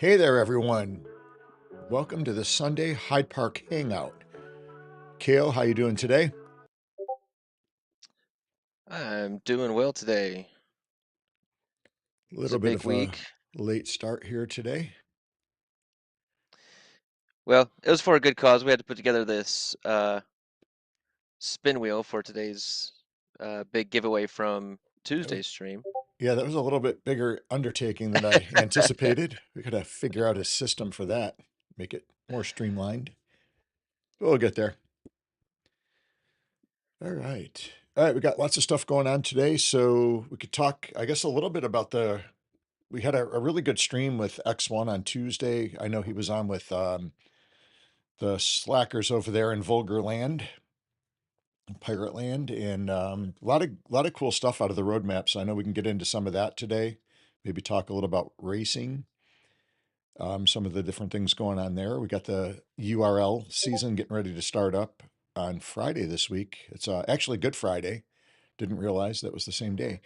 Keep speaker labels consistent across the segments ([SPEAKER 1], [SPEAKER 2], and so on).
[SPEAKER 1] Hey there, everyone. Welcome to the Sunday Hyde Park Hangout. Kale, how you doing today?
[SPEAKER 2] I'm doing well today.
[SPEAKER 1] A
[SPEAKER 2] It's
[SPEAKER 1] little
[SPEAKER 2] a
[SPEAKER 1] bit
[SPEAKER 2] big
[SPEAKER 1] of a
[SPEAKER 2] week.
[SPEAKER 1] late start here today.
[SPEAKER 2] Well, it was for a good cause. We had to put together this spin wheel for today's big giveaway from
[SPEAKER 1] That was,
[SPEAKER 2] Tuesday's stream.
[SPEAKER 1] yeah, that was a little bit bigger undertaking than I anticipated. We got to figure out a system for that, make it more streamlined. But we'll get there. All right. All right, we got lots of stuff going on today, so we could talk, I guess, a little bit about we had a really good stream with X1 on Tuesday. I know he was on with the slackers over there in Vulgar Land, Pirate Land, and a lot of cool stuff out of the roadmap. So I know we can get into some of that today. Maybe talk a little about racing, some of the different things going on there. We got the URL season getting ready to start up on Friday this week. It's actually Good Friday. Didn't realize that was the same day.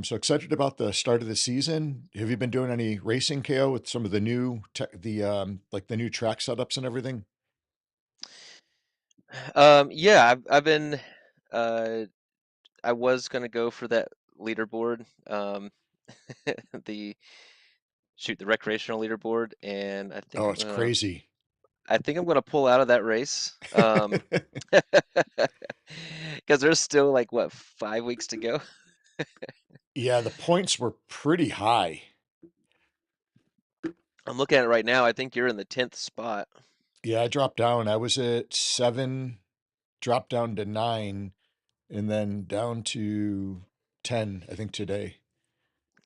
[SPEAKER 1] So excited about the start of the season. Have you been doing any racing, KO, with some of the new like the new track setups and everything?
[SPEAKER 2] Yeah, I've been. Uh, I was gonna go for that leaderboard, the the recreational leaderboard, and
[SPEAKER 1] Oh, it's crazy.
[SPEAKER 2] I think I'm gonna pull out of that race. Because there's still like what 5 weeks to go.
[SPEAKER 1] Yeah, the points were pretty high.
[SPEAKER 2] I'm looking at it right now. I think you're in the 10th spot.
[SPEAKER 1] Yeah, I dropped down. I was at 7, dropped down to 9, and then down to 10, I think today.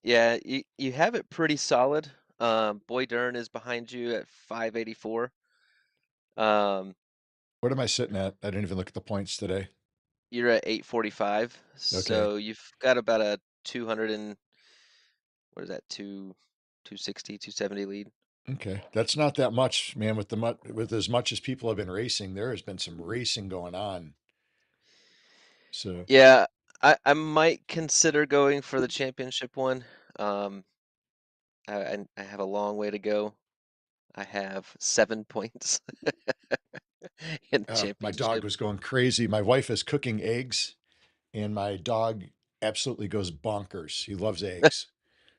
[SPEAKER 2] Yeah, you have it pretty solid. Boy Dern is behind you at 584. Um,
[SPEAKER 1] What am I sitting at? I didn't even look at the points today.
[SPEAKER 2] you're at 845.
[SPEAKER 1] Okay.
[SPEAKER 2] So you've got about a 200 and what is that? 260, 270 lead.
[SPEAKER 1] Okay. That's not that much, man, with as much as people have been racing, there has been some racing going on. So,
[SPEAKER 2] Yeah, I might consider going for the championship one. Um, I have a long way to go. I have 7 points in the
[SPEAKER 1] my dog
[SPEAKER 2] championship.
[SPEAKER 1] was going crazy. My wife is cooking eggs, and my dog absolutely goes bonkers. He loves eggs.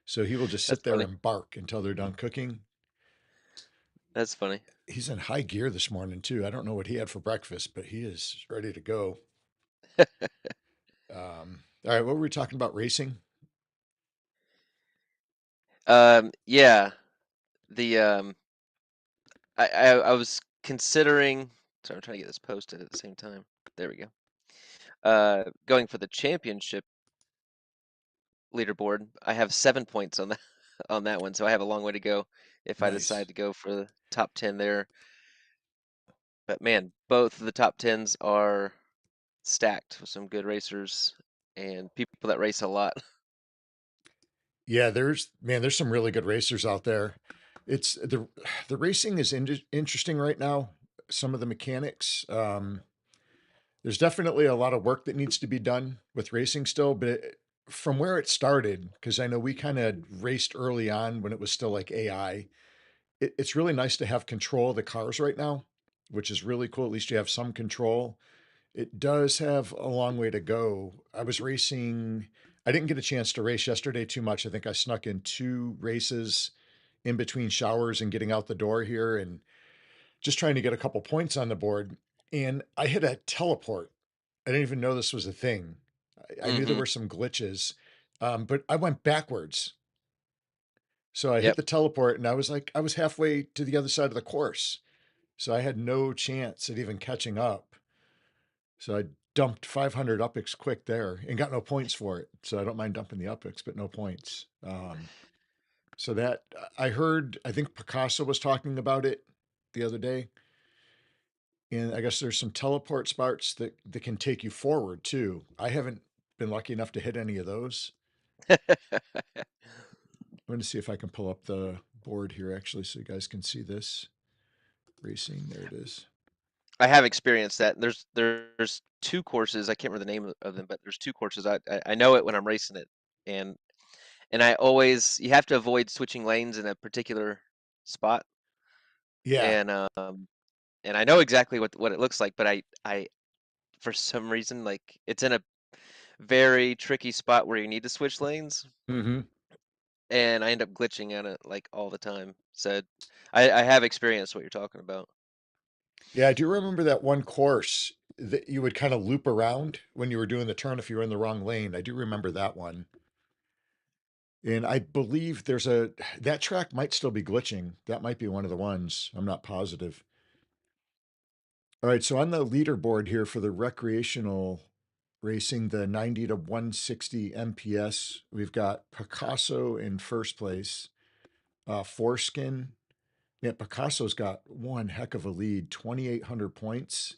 [SPEAKER 1] So he will just sit
[SPEAKER 2] That's
[SPEAKER 1] there
[SPEAKER 2] funny.
[SPEAKER 1] and bark until they're done cooking.
[SPEAKER 2] That's funny.
[SPEAKER 1] He's in high gear this morning too. I don't know what he had for breakfast, but he is ready to go. All right, what were we talking about? Racing?
[SPEAKER 2] Yeah, the I was considering. Sorry, I'm trying to get this posted at the same time. There we go. Going for the championship leaderboard. I have 7 points on that on that one, so I have a long way to go if I
[SPEAKER 1] Nice.
[SPEAKER 2] decide to go for the top 10 there. But man, both of the top tens are stacked with some good racers and people that race a lot.
[SPEAKER 1] Yeah, there's some really good racers out there. It's the racing is interesting right now. Some of the mechanics. There's definitely a lot of work that needs to be done with racing still, but from where it started, because I know we kind of raced early on when it was still like AI. It's really nice to have control of the cars right now, which is really cool. At least you have some control. It does have a long way to go. I was racing. I didn't get a chance to race yesterday too much. I think I snuck in 2 races in between showers and getting out the door here and just trying to get a couple points on the board. And I hit a teleport. I didn't even know this was a thing. I knew there
[SPEAKER 2] Hmm.
[SPEAKER 1] were some glitches, but I went backwards. So I hit
[SPEAKER 2] Yep.
[SPEAKER 1] the teleport and I was halfway to the other side of the course. So I had no chance at even catching up. So I dumped 500 Upics quick there and got no points for it. So I don't mind dumping the Upics, but no points. So that I heard, I think Picasso was talking about it the other day. And I guess there's some teleport spots that can take you forward too. I haven't been lucky enough to hit any of those. I'm going to see if I can pull up the board here actually so you guys can see this racing. There it is.
[SPEAKER 2] I have experienced that. There's two courses. I can't remember the name of them, but there's two courses. I know it when I'm racing it, and I always you have to avoid switching lanes in a particular. spot,
[SPEAKER 1] Yeah.
[SPEAKER 2] and I know exactly what it looks like, but I for some reason, like, it's in a very tricky spot where you need to switch lanes,
[SPEAKER 1] Hmm.
[SPEAKER 2] and I end up glitching on it like all the time. So I have experienced what you're talking about.
[SPEAKER 1] Yeah, I do remember that one course that you would kind of loop around when you were doing the turn if you were in the wrong lane. I do remember that one. And I believe that track might still be glitching. That might be one of the ones. I'm not positive. All right, so on the leaderboard here for the recreational racing, the 90 to 160 MPS, we've got Picasso in first place. Foreskin. Yeah, Picasso's got one heck of a lead, 2,800 points.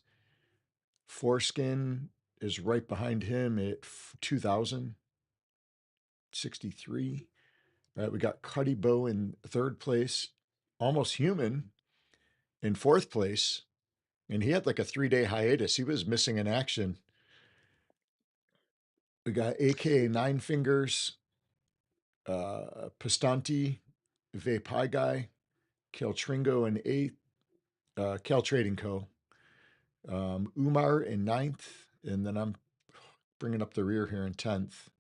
[SPEAKER 1] Foreskin is right behind him at 2,063. All right, we got Cuddy Bow in third place, Almost Human in fourth place, and he had like a 3-day hiatus. He was missing in action. We got AKA Nine Fingers, Pastanti, Vpai Guy, Keltringo in eighth, Cal Trading Co. Umar in ninth, and then I'm bringing up the rear here in 10th.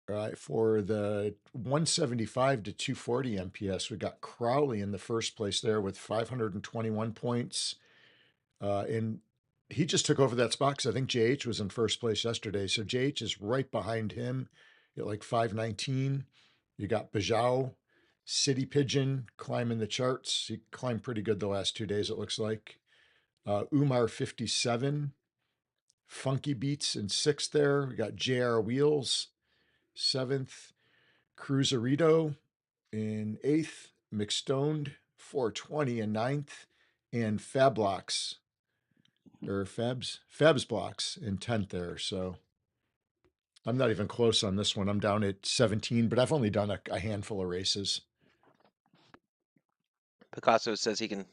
[SPEAKER 1] All right, for the 175 to 240 MPS, we got Crowley in the first place there with 521 points. And he just took over that spot because I think JH was in first place yesterday. So JH is right behind him at like 519. You got Bajau, City Pigeon climbing the charts. He climbed pretty good the last 2 days, it looks like. Umar 57, Funky Beats in sixth there. We got JR Wheels, seventh. Cruiserito in eighth, McStoned 420 in ninth, and Fabblocks or Fabs Blocks in 10th there. So I'm not even close on this one. I'm down at 17, but I've only done a handful of races.
[SPEAKER 2] Picasso says he can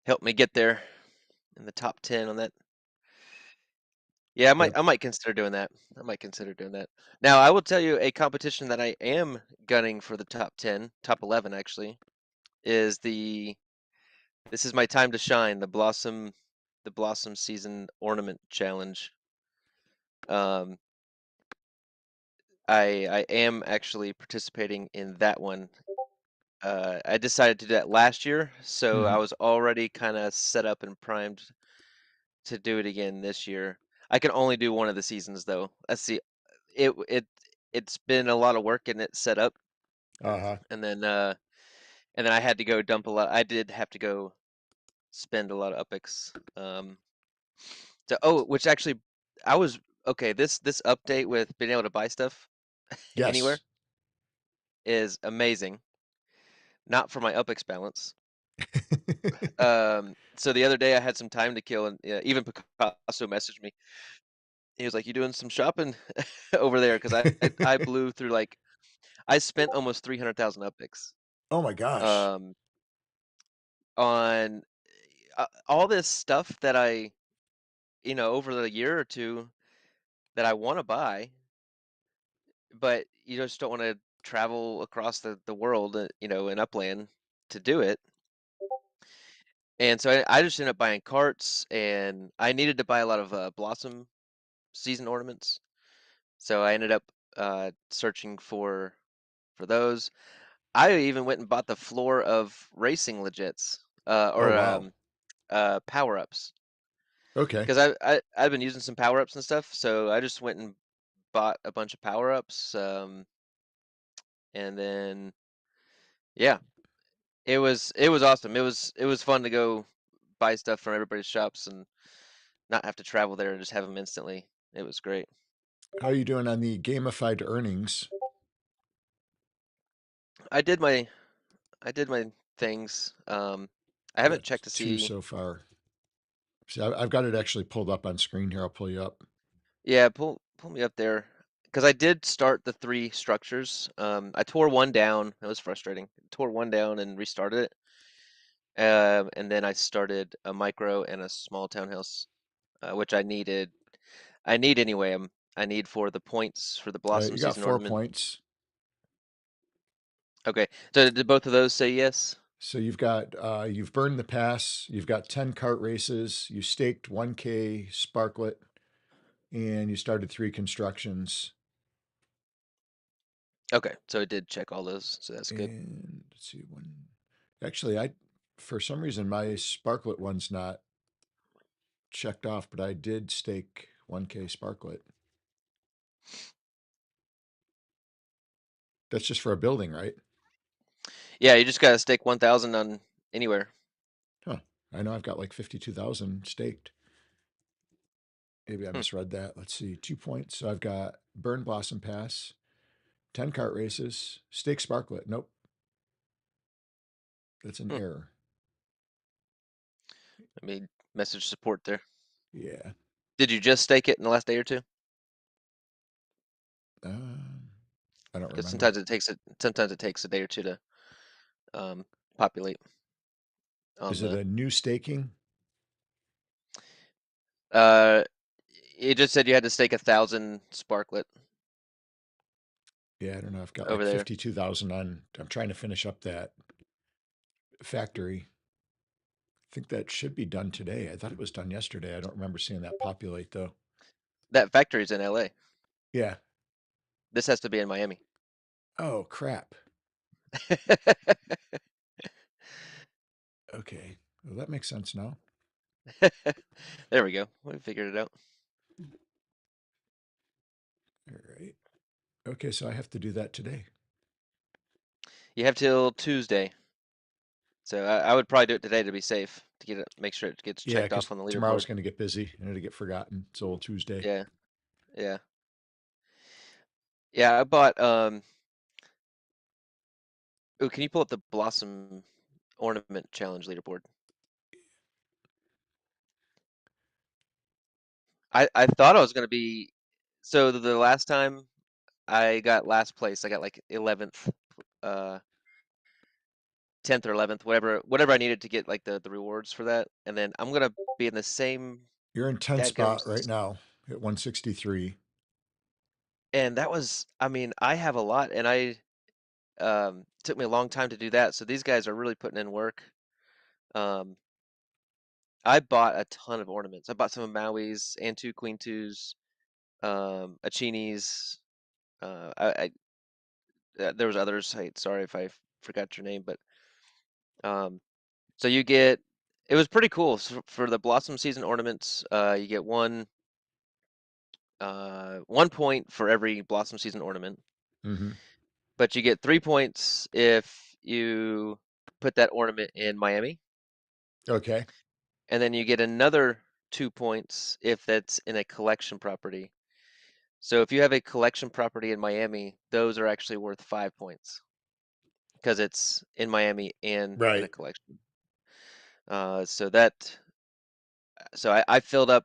[SPEAKER 2] help me get there in the top 10 on that. Yeah,
[SPEAKER 1] Yep.
[SPEAKER 2] I might consider doing that. I might consider doing that. Now, I will tell you a competition that I am gunning for the top 10, top 11 actually, is the this is my time to shine, the Blossom Season Ornament Challenge. Um, I am actually participating in that one. I decided to do that last year, so I
[SPEAKER 1] Mm-hmm.
[SPEAKER 2] was already kind of set up and primed to do it again this year. I can only do one of the seasons though. That's the it it's been a lot of work getting it set up,
[SPEAKER 1] Uh-huh.
[SPEAKER 2] and then I had to go dump a lot. I did have to go spend a lot of upics. Which actually I was okay. This update with being able to buy stuff anywhere
[SPEAKER 1] Yes.
[SPEAKER 2] is amazing. Not for my upics balance. So the other day I had some time to kill, and even Picasso messaged me. He was like, "You doing some shopping over there?" Because I blew through like I spent almost 300,000 upics
[SPEAKER 1] Oh my gosh.
[SPEAKER 2] um, on all this stuff that over the year or two that I want to buy, but you just don't want to travel across the world, in Upland to do it. And so I just ended up buying carts, and I needed to buy a lot of blossom season ornaments. So I ended up searching for those. I even went and bought the floor of racing legits
[SPEAKER 1] Oh
[SPEAKER 2] or
[SPEAKER 1] wow.
[SPEAKER 2] power ups
[SPEAKER 1] Okay.
[SPEAKER 2] because I've been using some power ups and stuff. So I just went and bought a bunch of power ups, and then yeah, it was awesome. It was fun to go buy stuff from everybody's shops and not have to travel there and just have them instantly. It was great.
[SPEAKER 1] How are you doing on the gamified earnings?
[SPEAKER 2] I did my I did my things. I haven't
[SPEAKER 1] Got
[SPEAKER 2] checked to
[SPEAKER 1] two
[SPEAKER 2] see.
[SPEAKER 1] so far. See, I've got it actually pulled up on screen here. I'll pull you up.
[SPEAKER 2] Yeah, pull me up there because I did start the three structures. I tore one down. It was frustrating. Tore one down and restarted it. And then I started a micro and a small townhouse, which I needed. I need anyway. I need for the points for the blossom
[SPEAKER 1] You got
[SPEAKER 2] season
[SPEAKER 1] four
[SPEAKER 2] ornament.
[SPEAKER 1] points.
[SPEAKER 2] Okay. So did both of those say yes?
[SPEAKER 1] So you've burned the pass, you've got 10 kart races, you staked 1K sparklet, and you started 3 constructions.
[SPEAKER 2] Okay. So it did check all those. So that's good.
[SPEAKER 1] And let's see one. Actually, I for some reason my sparklet one's not checked off, but I did stake 1K sparklet. That's just for a building, right?
[SPEAKER 2] Yeah, you just gotta stake 1,000 on anywhere.
[SPEAKER 1] Huh. I know I've got like 52,000 staked. Maybe I
[SPEAKER 2] Hmm.
[SPEAKER 1] misread that. Let's see. 2 points. So I've got Burn Blossom Pass, 10 kart races, stake sparklet. Nope. That's an
[SPEAKER 2] Hmm.
[SPEAKER 1] error.
[SPEAKER 2] Let me message support there.
[SPEAKER 1] Yeah.
[SPEAKER 2] Did you just stake it in the last day or two?
[SPEAKER 1] I don't
[SPEAKER 2] Because
[SPEAKER 1] remember.
[SPEAKER 2] sometimes it takes a day or two to um, populate on
[SPEAKER 1] Is it
[SPEAKER 2] the.
[SPEAKER 1] a new staking?
[SPEAKER 2] Uh, it just said you had to stake 1,000 sparklet
[SPEAKER 1] Yeah, I don't know. I've got like
[SPEAKER 2] over there.
[SPEAKER 1] 52,000 on. I'm trying to finish up that factory. I think that should be done today. I thought it was done yesterday. I don't remember seeing that populate though.
[SPEAKER 2] That factory's in LA.
[SPEAKER 1] Yeah.
[SPEAKER 2] This has to be in Miami.
[SPEAKER 1] Oh, crap. Okay. Well, that makes sense now.
[SPEAKER 2] There we go. We figured it out.
[SPEAKER 1] All right. Okay, so I have to do that today.
[SPEAKER 2] You have till Tuesday, so I would probably do it today to be safe to get it, make sure it gets
[SPEAKER 1] Yeah,
[SPEAKER 2] checked
[SPEAKER 1] because
[SPEAKER 2] off on the
[SPEAKER 1] tomorrow's
[SPEAKER 2] leaderboard.
[SPEAKER 1] going to get busy and it'll get forgotten. It's old Tuesday.
[SPEAKER 2] Yeah, yeah, yeah. I bought. Oh, can you pull up the Blossom Ornament Challenge leaderboard? I thought I was gonna be. So the last time I got last place, I got like 11th, uh, 10th or 11th, whatever I needed to get like the rewards for that. And then I'm gonna be in the same
[SPEAKER 1] You're in 10th spot right
[SPEAKER 2] dadgums.
[SPEAKER 1] now at 163.
[SPEAKER 2] And that was, I mean, I have a lot, and I took me a long time to do that. So these guys are really putting in work. Um, I bought a ton of ornaments. I bought some of Maui's and two Queen twos, Achini's. There was others. Sorry if I forgot your name, but um, so you get. It was pretty cool. So for the Blossom Season ornaments, you get 1 point for every Blossom Season ornament,
[SPEAKER 1] Mm-hmm.
[SPEAKER 2] but you get 3 points if you put that ornament in Miami,
[SPEAKER 1] Okay.
[SPEAKER 2] and then you get another 2 points if that's in a collection property. So if you have a collection property in Miami, those are actually worth 5 points because it's in Miami and in a
[SPEAKER 1] Right.
[SPEAKER 2] collection. So I filled up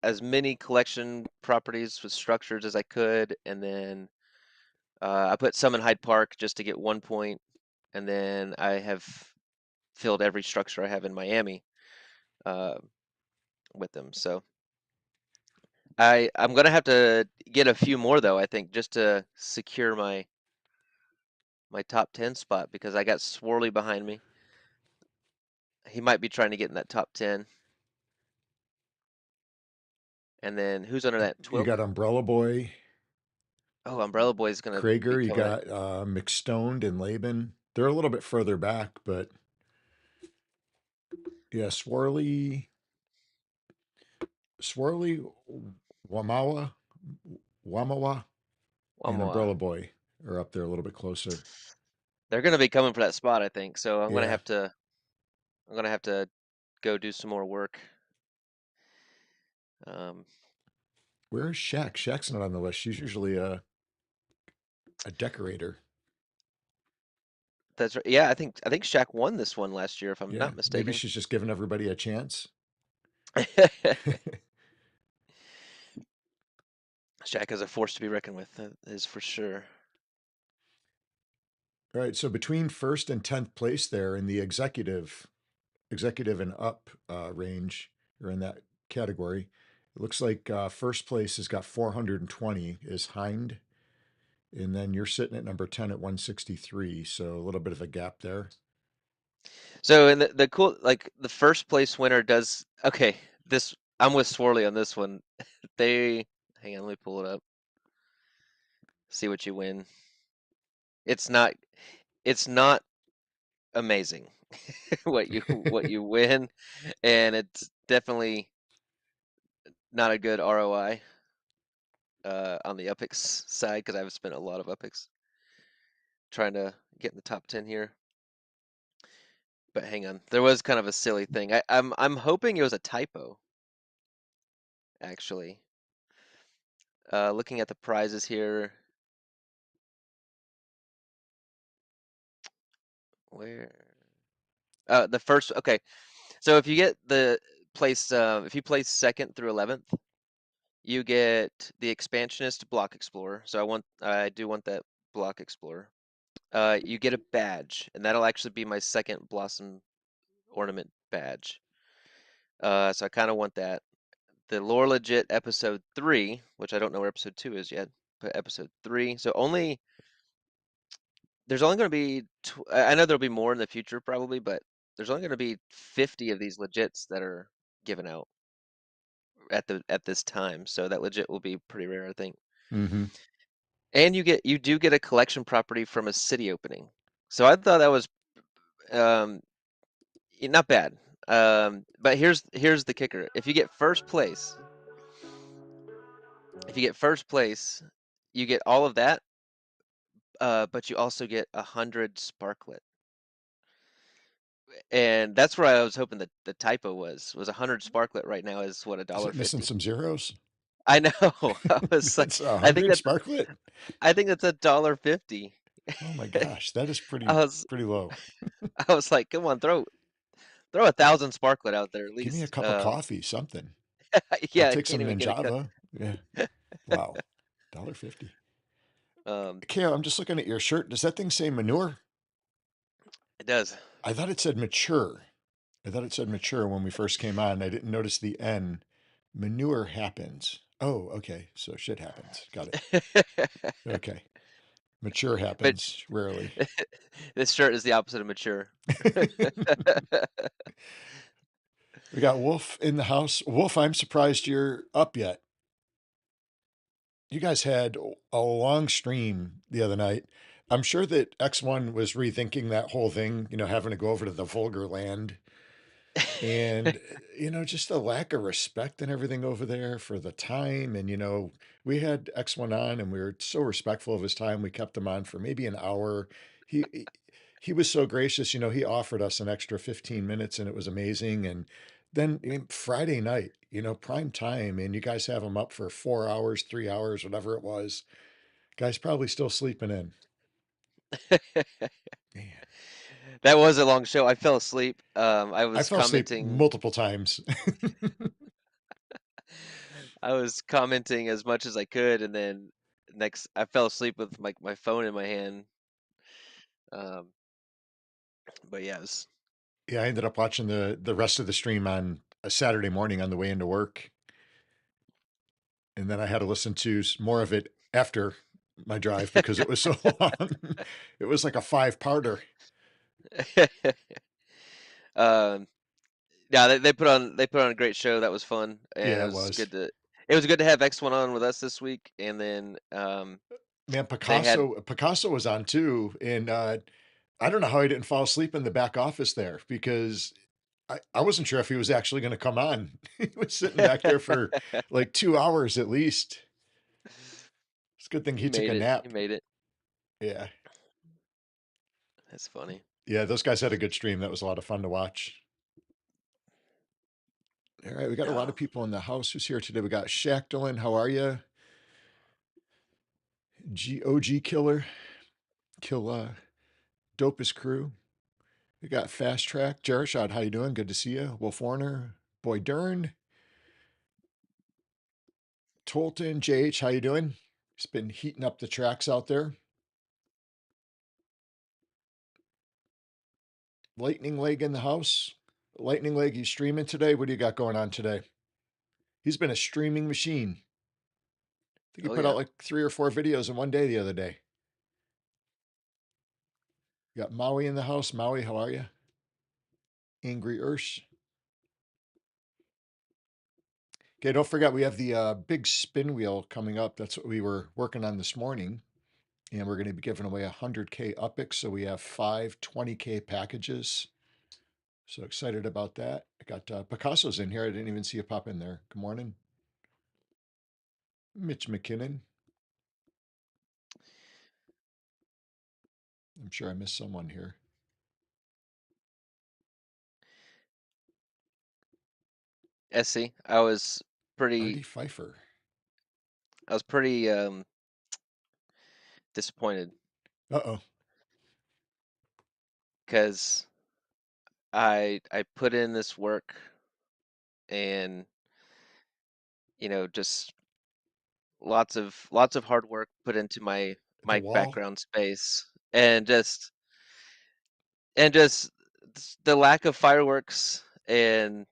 [SPEAKER 2] as many collection properties with structures as I could, and then I put some in Hyde Park just to get 1 point, and then I have filled every structure I have in Miami uh, with them. So I'm gonna have to get a few more though, I think, just to secure my top 10 spot because I got Swirly behind me. He might be trying to get in that top 10. And then who's under that
[SPEAKER 1] You
[SPEAKER 2] 12th?
[SPEAKER 1] got Umbrella Boy,
[SPEAKER 2] Oh, Umbrella Boy's gonna be
[SPEAKER 1] Krager. You
[SPEAKER 2] coming.
[SPEAKER 1] got McStoned and Laban. They're a little bit further back, but yeah, Swirly, Wamawa, Wamawa,
[SPEAKER 2] One
[SPEAKER 1] and
[SPEAKER 2] more.
[SPEAKER 1] Umbrella Boy are up there a little bit closer.
[SPEAKER 2] They're gonna be coming for that spot, I think. So
[SPEAKER 1] Yeah.
[SPEAKER 2] I'm gonna have to go do some more work. Um,
[SPEAKER 1] Where's Shaq? Shaq's not on the list. She's usually a decorator.
[SPEAKER 2] that's right. Yeah, I think Shaq won this one last year, if I'm
[SPEAKER 1] Yeah.
[SPEAKER 2] not
[SPEAKER 1] Maybe
[SPEAKER 2] mistaken.
[SPEAKER 1] she's just giving everybody a chance.
[SPEAKER 2] Shaq is a force to be reckoned with, that is for sure.
[SPEAKER 1] All right. So between first and 10th place there in the executive and up range, or in that category, it looks like first place has got 420 is Hind. And then you're sitting at number 10 at 163. So a little bit of a gap there.
[SPEAKER 2] So, and the cool, like the first place winner does, okay, this, I'm with Swarley on this one. They, hang on, let me pull it up. See what you win. It's not, it's not amazing what you win, and it's definitely not a good ROI on the Upix side because I've spent a lot of Upix trying to get in the top 10 here. But hang on, there was kind of a silly thing. I'm hoping it was a typo, actually. Looking at the prizes here, where the first, okay. So if you get the place, if you place 2nd through 11th, you get the Expansionist Block Explorer. So I do want that Block Explorer. You get a badge, and that'll actually be my 2nd Blossom Ornament badge. So I kind of want that. The Lore Legit Episode 3, which I don't know where Episode 2 is yet, but Episode 3. So there's only going to be, I know there'll be more in the future probably, but there's only going to be 50 of these legits that are given out at this time. So that legit will be pretty rare, I think.
[SPEAKER 1] Mm-hmm.
[SPEAKER 2] And you do get a collection property from a city opening. So I thought that was um, not bad. But here's the kicker. If you get first place, you get all of that, but you also get 100 sparklet. And that's where I was hoping that the typo was 100 sparklet right now is what, a
[SPEAKER 1] Is
[SPEAKER 2] dollar
[SPEAKER 1] it missing
[SPEAKER 2] 50.
[SPEAKER 1] some zeros?
[SPEAKER 2] I know. I was like,
[SPEAKER 1] That's a
[SPEAKER 2] I think
[SPEAKER 1] hundred
[SPEAKER 2] that's
[SPEAKER 1] sparklet.
[SPEAKER 2] I think that's a dollar 50.
[SPEAKER 1] Oh my gosh, that is
[SPEAKER 2] I
[SPEAKER 1] pretty
[SPEAKER 2] was
[SPEAKER 1] pretty low.
[SPEAKER 2] I was like, come on, throw 1,000 sparklet out there at
[SPEAKER 1] Give me a
[SPEAKER 2] least.
[SPEAKER 1] cup of coffee, something. I'll
[SPEAKER 2] Yeah, I
[SPEAKER 1] take
[SPEAKER 2] can't
[SPEAKER 1] some
[SPEAKER 2] even get a cut.
[SPEAKER 1] Ninjava. Yeah. Wow. $1.50.
[SPEAKER 2] Um,
[SPEAKER 1] Kale, I'm just looking at your shirt. Does that thing say manure?
[SPEAKER 2] it does.
[SPEAKER 1] I thought it said mature. I thought it said mature when we first came on. I didn't notice the N. Manure happens. Oh, okay. So shit happens. Got it. Okay. Mature
[SPEAKER 2] But
[SPEAKER 1] happens rarely.
[SPEAKER 2] this shirt is the opposite of mature.
[SPEAKER 1] We got Wolf in the house. Wolf, I'm surprised you're up yet. You guys had a long stream the other night. I'm sure that X1 was rethinking that whole thing, having to go over to the vulgar land and, just a lack of respect and everything over there for the time. And, we had X1 on and we were so respectful of his time. We kept him on for maybe an hour. He was so gracious, he offered us an extra 15 minutes and it was amazing. And then Friday night, prime time, and you guys have him up for 4 hours, 3 hours, whatever it was. Guy's probably still sleeping in. Man,
[SPEAKER 2] That was a long show. I fell asleep. I
[SPEAKER 1] I
[SPEAKER 2] was
[SPEAKER 1] fell asleep
[SPEAKER 2] commenting.
[SPEAKER 1] multiple times.
[SPEAKER 2] I was commenting as much as I could, and then next I fell asleep with my phone in my hand. Um, but yeah,
[SPEAKER 1] Yeah, I ended up watching the rest of the stream on a Saturday morning on the way into work, and then I had to listen to more of it after my drive because it was so long. It was like a five-parter.
[SPEAKER 2] um, yeah, they put on a great show. That was fun, and
[SPEAKER 1] Yeah, it was.
[SPEAKER 2] it was good to have X1 on with us this week. And then
[SPEAKER 1] Man,
[SPEAKER 2] they had
[SPEAKER 1] Picasso was on too, and I don't know how he didn't fall asleep in the back office there because I wasn't sure if he was actually going to come on. He was sitting back there for like 2 hours at least. It's a good thing
[SPEAKER 2] he
[SPEAKER 1] he took
[SPEAKER 2] made
[SPEAKER 1] a
[SPEAKER 2] it. He
[SPEAKER 1] nap.
[SPEAKER 2] made it.
[SPEAKER 1] Yeah.
[SPEAKER 2] That's funny.
[SPEAKER 1] Yeah, those guys had a good stream. That was a lot of fun to watch. All right, we got a lot
[SPEAKER 2] Yeah.
[SPEAKER 1] of people in the house. Who's here today? We got Shackdolin. How are you? GOG Killer. Kill Dopest Crew. We got Fast Track. Jerishad, how you doing? Good to see you. Wolf Warner. Boy Dern. Tolton. JH, how you doing? He's been heating up the tracks out there. Lightning Leg in the house. Lightning Leg, he's streaming today. What do you got going on today? He's been a streaming machine. think he
[SPEAKER 2] Oh
[SPEAKER 1] put out
[SPEAKER 2] yeah.
[SPEAKER 1] like 3 or 4 videos in one day the other day. You got Maui in the house. Maui, how are you? Angry Urse. Okay, don't forget we have the big spin wheel coming up. That's what we were working on this morning. And we're going to be giving away 100K UPIX. So we have 5 20K packages. So excited about that. I got Picasso's in here. I didn't even see you pop in there. Good morning. Mitch McKinnon. I'm sure I missed someone here.
[SPEAKER 2] Essie, I was
[SPEAKER 1] Artie
[SPEAKER 2] pretty
[SPEAKER 1] Pfeiffer.
[SPEAKER 2] I was pretty disappointed
[SPEAKER 1] Uh-oh.
[SPEAKER 2] because I put in this work and just lots of hard work put into my
[SPEAKER 1] The
[SPEAKER 2] my
[SPEAKER 1] wall.
[SPEAKER 2] background space, and just the lack of fireworks and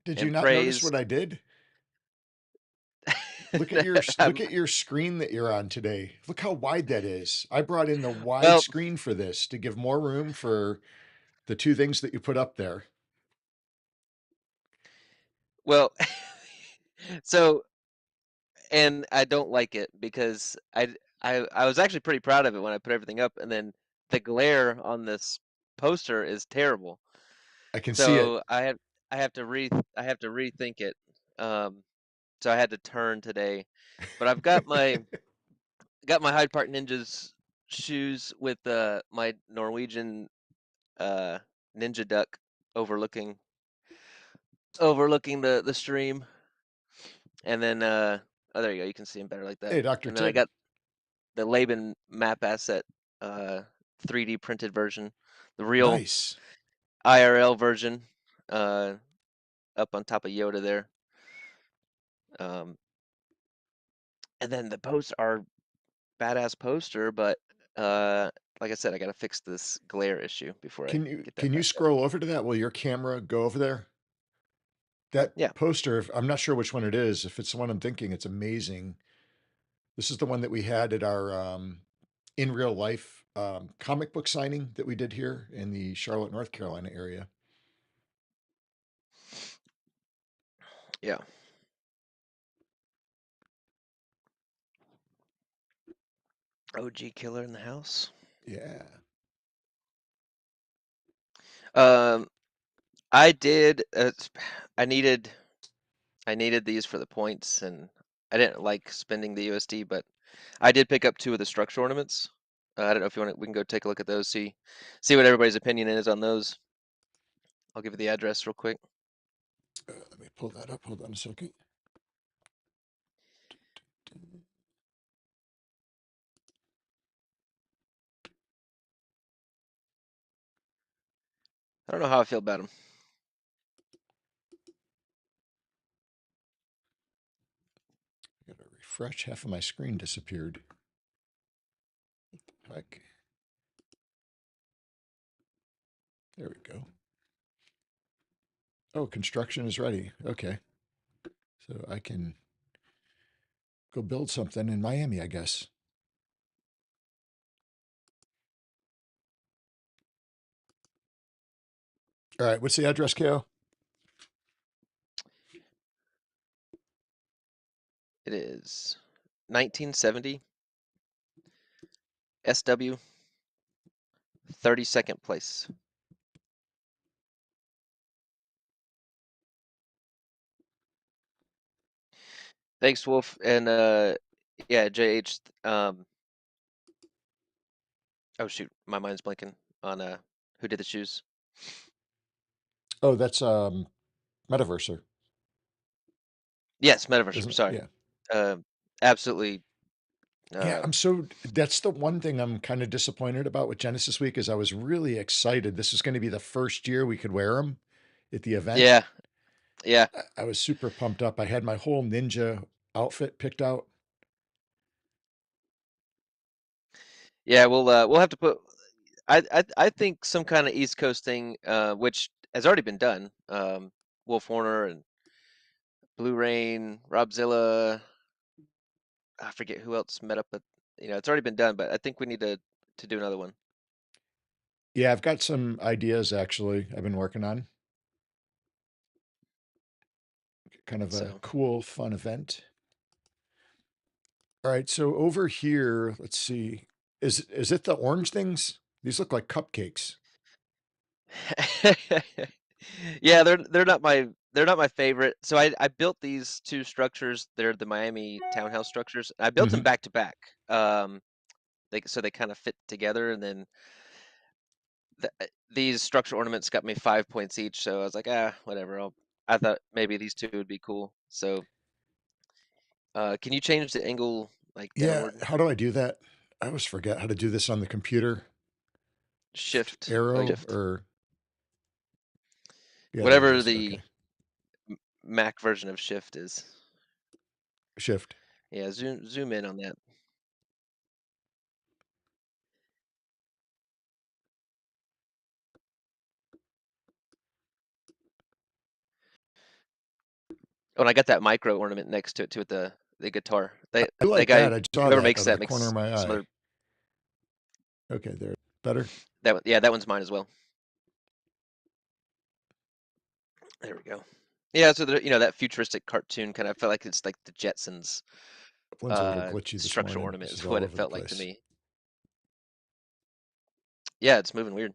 [SPEAKER 1] Did you
[SPEAKER 2] and
[SPEAKER 1] not notice
[SPEAKER 2] praise.
[SPEAKER 1] what I did? Look
[SPEAKER 2] Um,
[SPEAKER 1] at your screen that you're on today. Look how wide that is. I brought in the wide
[SPEAKER 2] well,
[SPEAKER 1] screen for this to give more room for the 2 things that you put up there.
[SPEAKER 2] well, so and I don't like it because I was actually pretty proud of it when I put everything up, and then the glare on this poster is terrible.
[SPEAKER 1] I can see it.
[SPEAKER 2] So I have to rethink it. Um, so I had to turn today, but I've got my Hyde Park Ninjas shoes with my Norwegian uh ninja duck overlooking overlooking the stream, and then oh, there you go, you can see him better like that.
[SPEAKER 1] Hey, Dr.
[SPEAKER 2] And then I
[SPEAKER 1] Tibb.
[SPEAKER 2] got the Laban map asset uh 3D printed version, the real
[SPEAKER 1] Nice.
[SPEAKER 2] IRL version, uh up on top of Yoda there. Um, and then the posts are badass poster, but uh, like I said, I gotta fix this glare issue before I get that
[SPEAKER 1] Can you
[SPEAKER 2] back up.
[SPEAKER 1] scroll over to that? Will your camera go over there? That
[SPEAKER 2] Yeah,
[SPEAKER 1] poster, I'm not sure which one it is. If it's the one I'm thinking, it's amazing. This is the one that we had at our in real life comic book signing that we did here in the Charlotte, North Carolina area.
[SPEAKER 2] yeah. OG killer in the house.
[SPEAKER 1] Yeah.
[SPEAKER 2] Um, I did. I needed. I needed these for the points, and I didn't like spending the USD, but I did pick up 2 of the structure ornaments. I don't know if you want. We can go take a look at those. See what everybody's opinion is on those. I'll give you the address real quick.
[SPEAKER 1] Let me pull that up. Hold on a second.
[SPEAKER 2] I don't know how I feel about them.
[SPEAKER 1] I gotta refresh. Half of my screen disappeared. Heck. There we go. Oh, construction is ready. Okay. So I can go build something in Miami, I guess. All right. What's the address, KO?
[SPEAKER 2] It is 1970 SW 32nd place. Thanks, Wolf, and yeah, JH. Oh shoot, my mind's blanking on who did the shoes.
[SPEAKER 1] Oh, that's Metaverser,
[SPEAKER 2] Yes, Metaverse.
[SPEAKER 1] isn't it?
[SPEAKER 2] Sorry.
[SPEAKER 1] Yeah.
[SPEAKER 2] Uh, absolutely.
[SPEAKER 1] Yeah,
[SPEAKER 2] Uh,
[SPEAKER 1] that's the one thing I'm kind of disappointed about with Genesis Week is I was really excited. This was going to be the first year we could wear them at the event.
[SPEAKER 2] yeah, yeah,
[SPEAKER 1] I was super pumped up. I had my whole ninja outfit picked out.
[SPEAKER 2] yeah. We'll have to put. I think some kind of East Coast thing, which has already been done. Wolf Warner and Blue Rain, Robzilla. I forget who else met up, but it's already been done. But I think we need to do another one.
[SPEAKER 1] Yeah, I've got some ideas actually I've been working on. Kind of a
[SPEAKER 2] So
[SPEAKER 1] cool, fun event. All right, so over here, let's see. Is it the orange things? These look like cupcakes.
[SPEAKER 2] yeah, they're not my favorite. So I built these two structures. They're the Miami townhouse structures. I built them
[SPEAKER 1] Hmm.
[SPEAKER 2] back to back. So they kind of fit together, and then these structural ornaments got me 5 points each. So I was like, whatever. I thought maybe these two would be cool. So can you change the angle like
[SPEAKER 1] Yeah,
[SPEAKER 2] downward?
[SPEAKER 1] how do I do that? I always forget how to do this on the computer.
[SPEAKER 2] Shift. Oh,
[SPEAKER 1] Arrow
[SPEAKER 2] shift.
[SPEAKER 1] or yeah, there it
[SPEAKER 2] Whatever
[SPEAKER 1] is.
[SPEAKER 2] the
[SPEAKER 1] Okay.
[SPEAKER 2] Mac version of shift is.
[SPEAKER 1] Shift.
[SPEAKER 2] Yeah, zoom in on that. Oh, and I got that micro ornament next to it too with the guitar.
[SPEAKER 1] I
[SPEAKER 2] That
[SPEAKER 1] like
[SPEAKER 2] guy,
[SPEAKER 1] that. I saw
[SPEAKER 2] whoever
[SPEAKER 1] that
[SPEAKER 2] makes
[SPEAKER 1] out of
[SPEAKER 2] that
[SPEAKER 1] the corner of
[SPEAKER 2] makes
[SPEAKER 1] my
[SPEAKER 2] some
[SPEAKER 1] eye.
[SPEAKER 2] other.
[SPEAKER 1] Okay, there. Better.
[SPEAKER 2] That one, yeah, that one's mine as well. There we go. Yeah, so that futuristic cartoon kind of felt like it's like the Jetsons
[SPEAKER 1] One's a little glitchy this
[SPEAKER 2] structural
[SPEAKER 1] morning.
[SPEAKER 2] ornament
[SPEAKER 1] This
[SPEAKER 2] is
[SPEAKER 1] is
[SPEAKER 2] what
[SPEAKER 1] all
[SPEAKER 2] it
[SPEAKER 1] over the
[SPEAKER 2] felt like to
[SPEAKER 1] place.
[SPEAKER 2] me. Yeah, it's moving weird.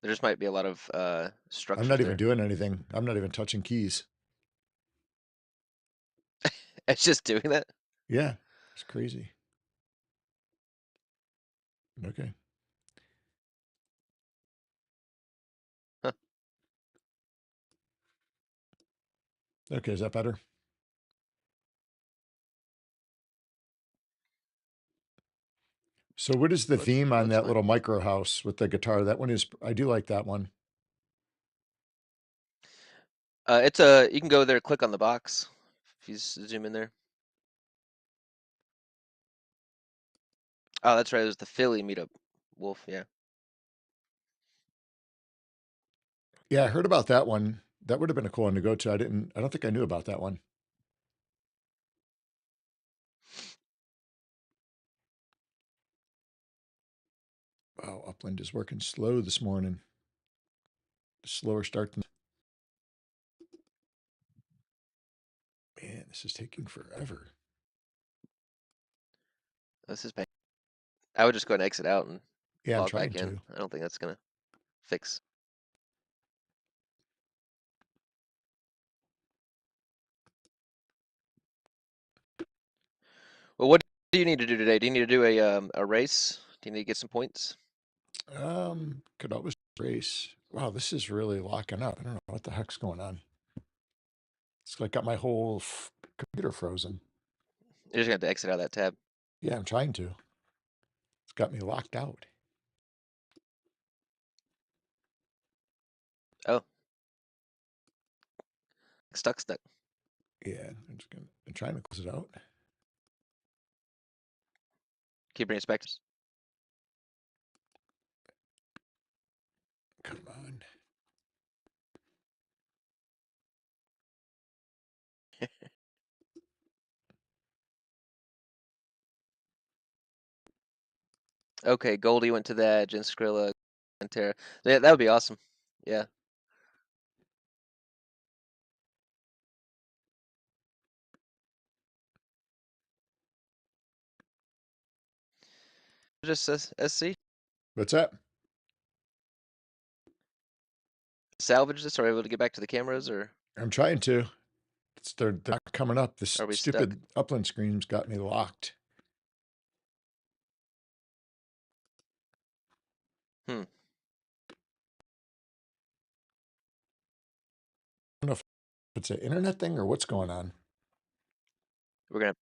[SPEAKER 2] There just might be a lot of
[SPEAKER 1] I'm
[SPEAKER 2] structures
[SPEAKER 1] not even
[SPEAKER 2] there.
[SPEAKER 1] doing anything. I'm not even touching keys.
[SPEAKER 2] It's just doing that.
[SPEAKER 1] Yeah, it's crazy. Okay.
[SPEAKER 2] Huh.
[SPEAKER 1] Okay, is that better? So what is the theme on
[SPEAKER 2] Looks
[SPEAKER 1] that
[SPEAKER 2] fine.
[SPEAKER 1] little micro house with the guitar? That one is, I do like that one.
[SPEAKER 2] You can go there, click on the box if you zoom in there. Oh, that's right. It was the Philly meetup. Wolf, yeah.
[SPEAKER 1] Yeah, I heard about that one. That would have been a cool one to go to. I don't think I knew about that one. Wow, Upland is working slow this morning. Slower start than, man, this is taking forever.
[SPEAKER 2] This is pain. I would just go and exit out and
[SPEAKER 1] Yeah, I'm
[SPEAKER 2] log
[SPEAKER 1] trying
[SPEAKER 2] back in.
[SPEAKER 1] to.
[SPEAKER 2] I don't think that's gonna fix. Well, what do you need to do today? Do you need to do a race? Do you need to get some points?
[SPEAKER 1] Could always race. Wow, this is really locking up. I don't know what the heck's going on. It's like got my whole computer frozen.
[SPEAKER 2] You're just gonna have to exit out of that tab.
[SPEAKER 1] Yeah, I'm trying to. It's got me locked out.
[SPEAKER 2] Oh, stuck.
[SPEAKER 1] Yeah, I'm trying to close it out.
[SPEAKER 2] Keep bringing us back.
[SPEAKER 1] Come on.
[SPEAKER 2] Okay, Goldie went to the Edge and Skrilla and Terra. Yeah, that would be awesome. Yeah. Just SC.
[SPEAKER 1] What's that?
[SPEAKER 2] Salvage this? Are we able to get back to the cameras, or
[SPEAKER 1] I'm trying to. They're not coming up. This
[SPEAKER 2] are we stuck?
[SPEAKER 1] stupid Upland screen's got me locked.
[SPEAKER 2] Hmm.
[SPEAKER 1] I don't know if it's an internet thing or what's going on.
[SPEAKER 2] We're gonna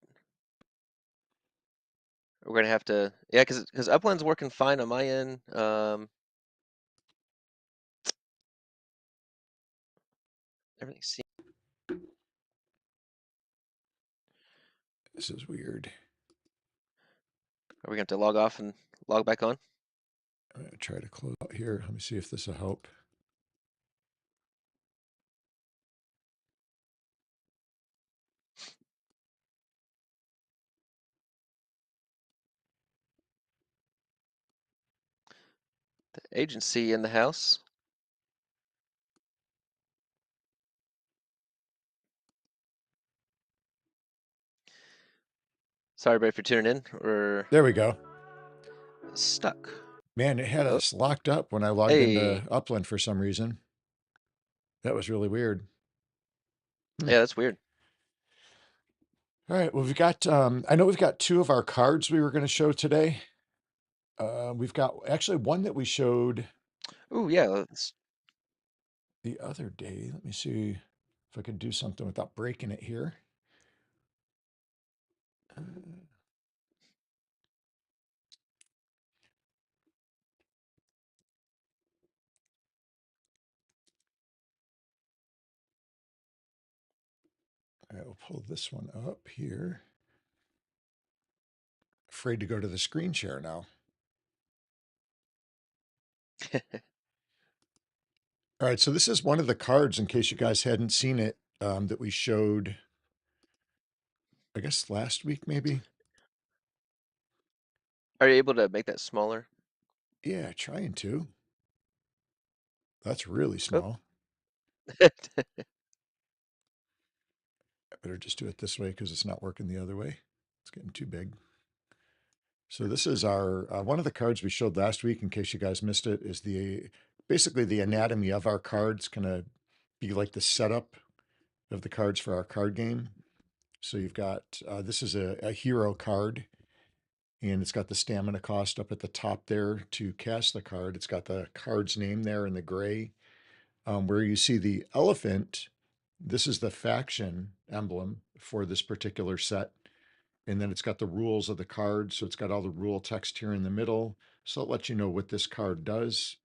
[SPEAKER 2] we're gonna have to, yeah, because Upland's working fine on my end. Everything's.
[SPEAKER 1] This is weird.
[SPEAKER 2] Are we gonna have to log off and log back on?
[SPEAKER 1] I'm gonna try to close out here. Let me see if this will help.
[SPEAKER 2] Agency in the house. Sorry, everybody, for tuning in. We're
[SPEAKER 1] There we go.
[SPEAKER 2] stuck.
[SPEAKER 1] Man, it had
[SPEAKER 2] Oh,
[SPEAKER 1] us locked up when I logged into
[SPEAKER 2] hey.
[SPEAKER 1] Upland for some reason. That was really weird. Hmm.
[SPEAKER 2] Yeah, that's weird.
[SPEAKER 1] All right. Well, we've got, I know we've got two of our cards we were going to show today. We've got actually one that we showed
[SPEAKER 2] Ooh, yeah. Let's,
[SPEAKER 1] the other day. Let me see if I could do something without breaking it here. Uh, I will pull this one up here. Afraid to go to the screen share now. All right, so this is one of the cards, in case you guys hadn't seen it, that we showed, I guess, last week, maybe.
[SPEAKER 2] are you able to make that smaller?
[SPEAKER 1] Yeah, trying to. That's really
[SPEAKER 2] Oh.
[SPEAKER 1] small. I better just do it this way because it's not working the other way. It's getting too big. So this is our one of the cards we showed last week. In case you guys missed it, is the basically the anatomy of our cards. Gonna be like the setup of the cards for our card game. So you've got this is a hero card, and it's got the stamina cost up at the top there to cast the card. It's got the card's name there in the gray. Where you see the elephant, this is the faction emblem for this particular set. And then it's got the rules of the card. So it's got all the rule text here in the middle. So it lets you know what this card does.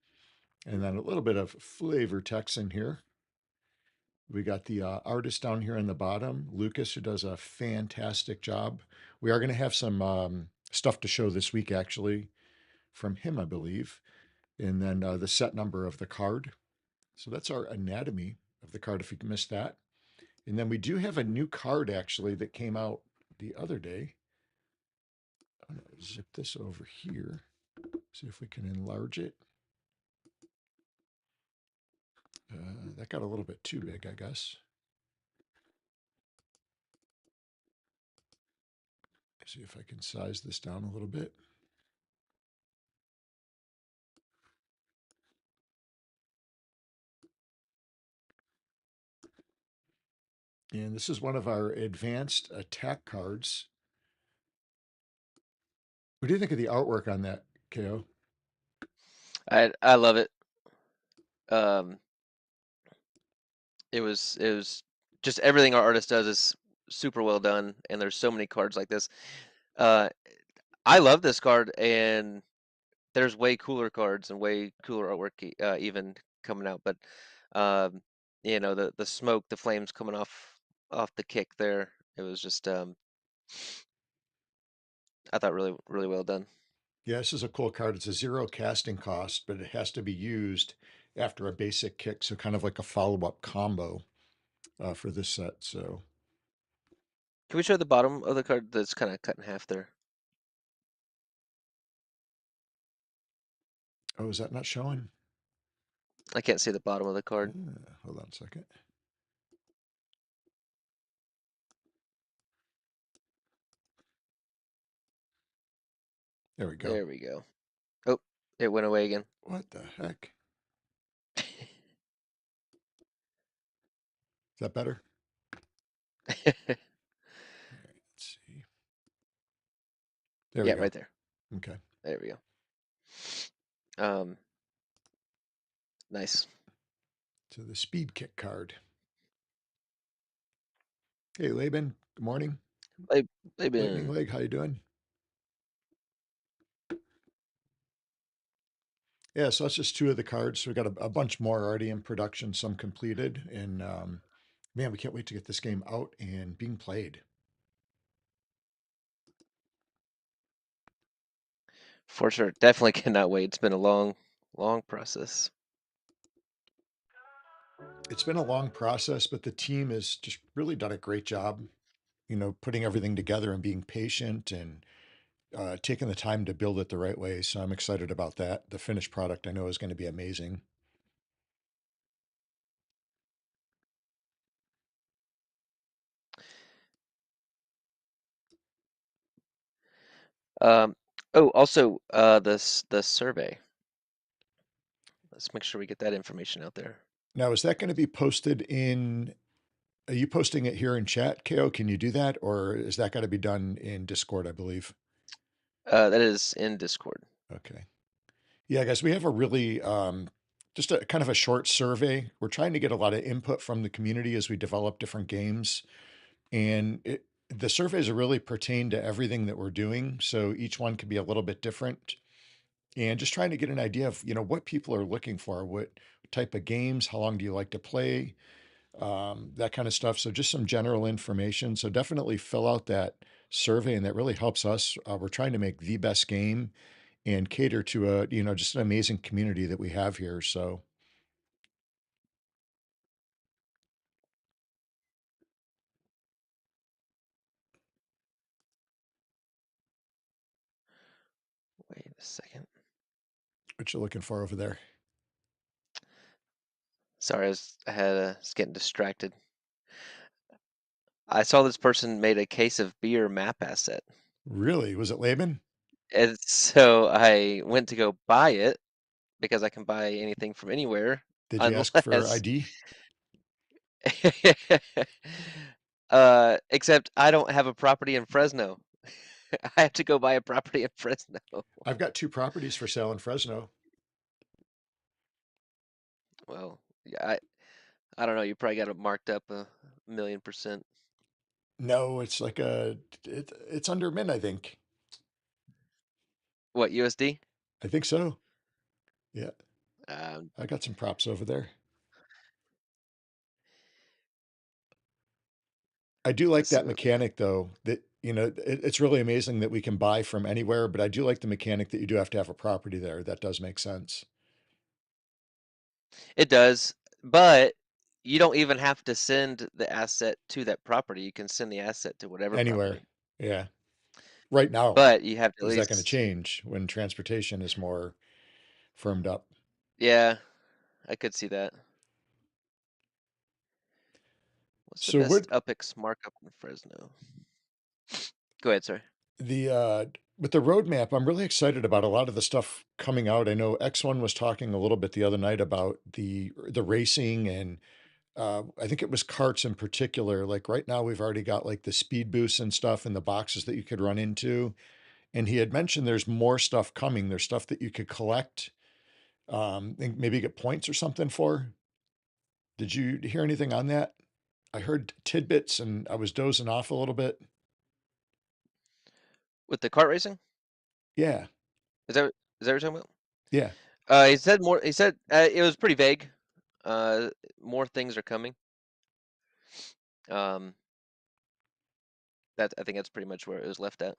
[SPEAKER 1] And then a little bit of flavor text in here. We got the artist down here in the bottom, Lucas, who does a fantastic job. We are going to have some stuff to show this week, actually, from him, I believe. And then the set number of the card. So that's our anatomy of the card, if you missed that. And then we do have a new card, actually, that came out the other day. I'm going to zip this over here, see if we can enlarge it. That got a little bit too big, I guess. See if I can size this down a little bit. And this is one of our advanced attack cards. What do you think of the artwork on that, KO?
[SPEAKER 2] I love it. Um, it was just everything our artist does is super well done, and there's so many cards like this. Uh, I love this card, and there's way cooler cards and way cooler artwork even coming out. But um, the smoke, the flames coming off the kick there. It was just I thought really well done.
[SPEAKER 1] Yeah, this is a cool card. It's a 0 casting cost, but it has to be used after a basic kick. So kind of like a follow-up combo for this set. So,
[SPEAKER 2] Can we show the bottom of the card that's kind of cut in half there?
[SPEAKER 1] oh, is that not showing?
[SPEAKER 2] I can't see the bottom of the card.
[SPEAKER 1] Hold on a second. There we go.
[SPEAKER 2] There we go. Oh, it went away again.
[SPEAKER 1] What the heck? Is that better? All right, let's see. There we
[SPEAKER 2] Yeah,
[SPEAKER 1] go.
[SPEAKER 2] right there.
[SPEAKER 1] Okay.
[SPEAKER 2] There we go. Nice.
[SPEAKER 1] So the speed kick card. Hey, Laban. Good morning.
[SPEAKER 2] Play,
[SPEAKER 1] Lightning
[SPEAKER 2] been.
[SPEAKER 1] Leg, how you doing? Yeah, so that's just two of the cards. So we got a bunch more already in production, some completed, and man, we can't wait to get this game out and being played.
[SPEAKER 2] For sure. Definitely cannot wait. It's been a long process.
[SPEAKER 1] It's been a long process, but the team has just really done a great job, putting everything together and being patient and taken the time to build it the right way. So I'm excited about that. The finished product I know is going to be amazing.
[SPEAKER 2] Um, oh, also, the survey. Let's make sure we get that information out there.
[SPEAKER 1] Now, is that going to be posted in? Are you posting it here in chat, KO? Can you do that, or is that got to be done in Discord? I believe.
[SPEAKER 2] That is in Discord.
[SPEAKER 1] Okay. Yeah, guys, we have a really just a kind of a short survey. We're trying to get a lot of input from the community as we develop different games, and the surveys really pertain to everything that we're doing. So each one could be a little bit different, and just trying to get an idea of what people are looking for, what type of games, how long do you like to play, that kind of stuff. So just some general information. So definitely fill out that survey, and that really helps us. We're trying to make the best game and cater to a just an amazing community that we have here. So
[SPEAKER 2] Wait a second.
[SPEAKER 1] what you looking for over there?
[SPEAKER 2] Sorry, was getting distracted. I saw this person made a case of beer map asset.
[SPEAKER 1] Really? Was it Laban?
[SPEAKER 2] And so I went to go buy it because I can buy anything from anywhere
[SPEAKER 1] Did you ask for
[SPEAKER 2] unless
[SPEAKER 1] ID?
[SPEAKER 2] except I don't have a property in Fresno. I have to go buy a property in Fresno.
[SPEAKER 1] I've got 2 properties for sale in Fresno.
[SPEAKER 2] Well, yeah, I don't know, you probably got it marked up a million percent.
[SPEAKER 1] No, it's like it's under mint, I think.
[SPEAKER 2] What, USD?
[SPEAKER 1] I think so. Yeah,
[SPEAKER 2] Um,
[SPEAKER 1] I got some props over there. I do like
[SPEAKER 2] let's see
[SPEAKER 1] that
[SPEAKER 2] what we got.
[SPEAKER 1] mechanic though, that it's really amazing that we can buy from anywhere, but I do like the mechanic that you do have to have a property there. That does make sense.
[SPEAKER 2] It does, but you don't even have to send the asset to that property. You can send the asset to whatever
[SPEAKER 1] Anywhere.
[SPEAKER 2] property.
[SPEAKER 1] Yeah. Right now,
[SPEAKER 2] But you have to at
[SPEAKER 1] is that going to
[SPEAKER 2] least,
[SPEAKER 1] change when transportation is more firmed up?
[SPEAKER 2] yeah, I could see that. What's the
[SPEAKER 1] So
[SPEAKER 2] best
[SPEAKER 1] what
[SPEAKER 2] UPX markup in Fresno? Go ahead, sorry.
[SPEAKER 1] the with the roadmap, I'm really excited about a lot of the stuff coming out. I know X1 was talking a little bit the other night about the racing, and I think it was karts in particular. Like right now, we've already got like the speed boosts and stuff in the boxes that you could run into. And he had mentioned there's more stuff coming. There's stuff that you could collect, and maybe get points or something for. Did you hear anything on that? I heard tidbits and I was dozing off a little bit.
[SPEAKER 2] With the kart racing?
[SPEAKER 1] Yeah,
[SPEAKER 2] Is that what you're talking about?
[SPEAKER 1] yeah,
[SPEAKER 2] He said more. He said it was pretty vague. Uh, More things are coming. Um, I think that's pretty much where it was left at.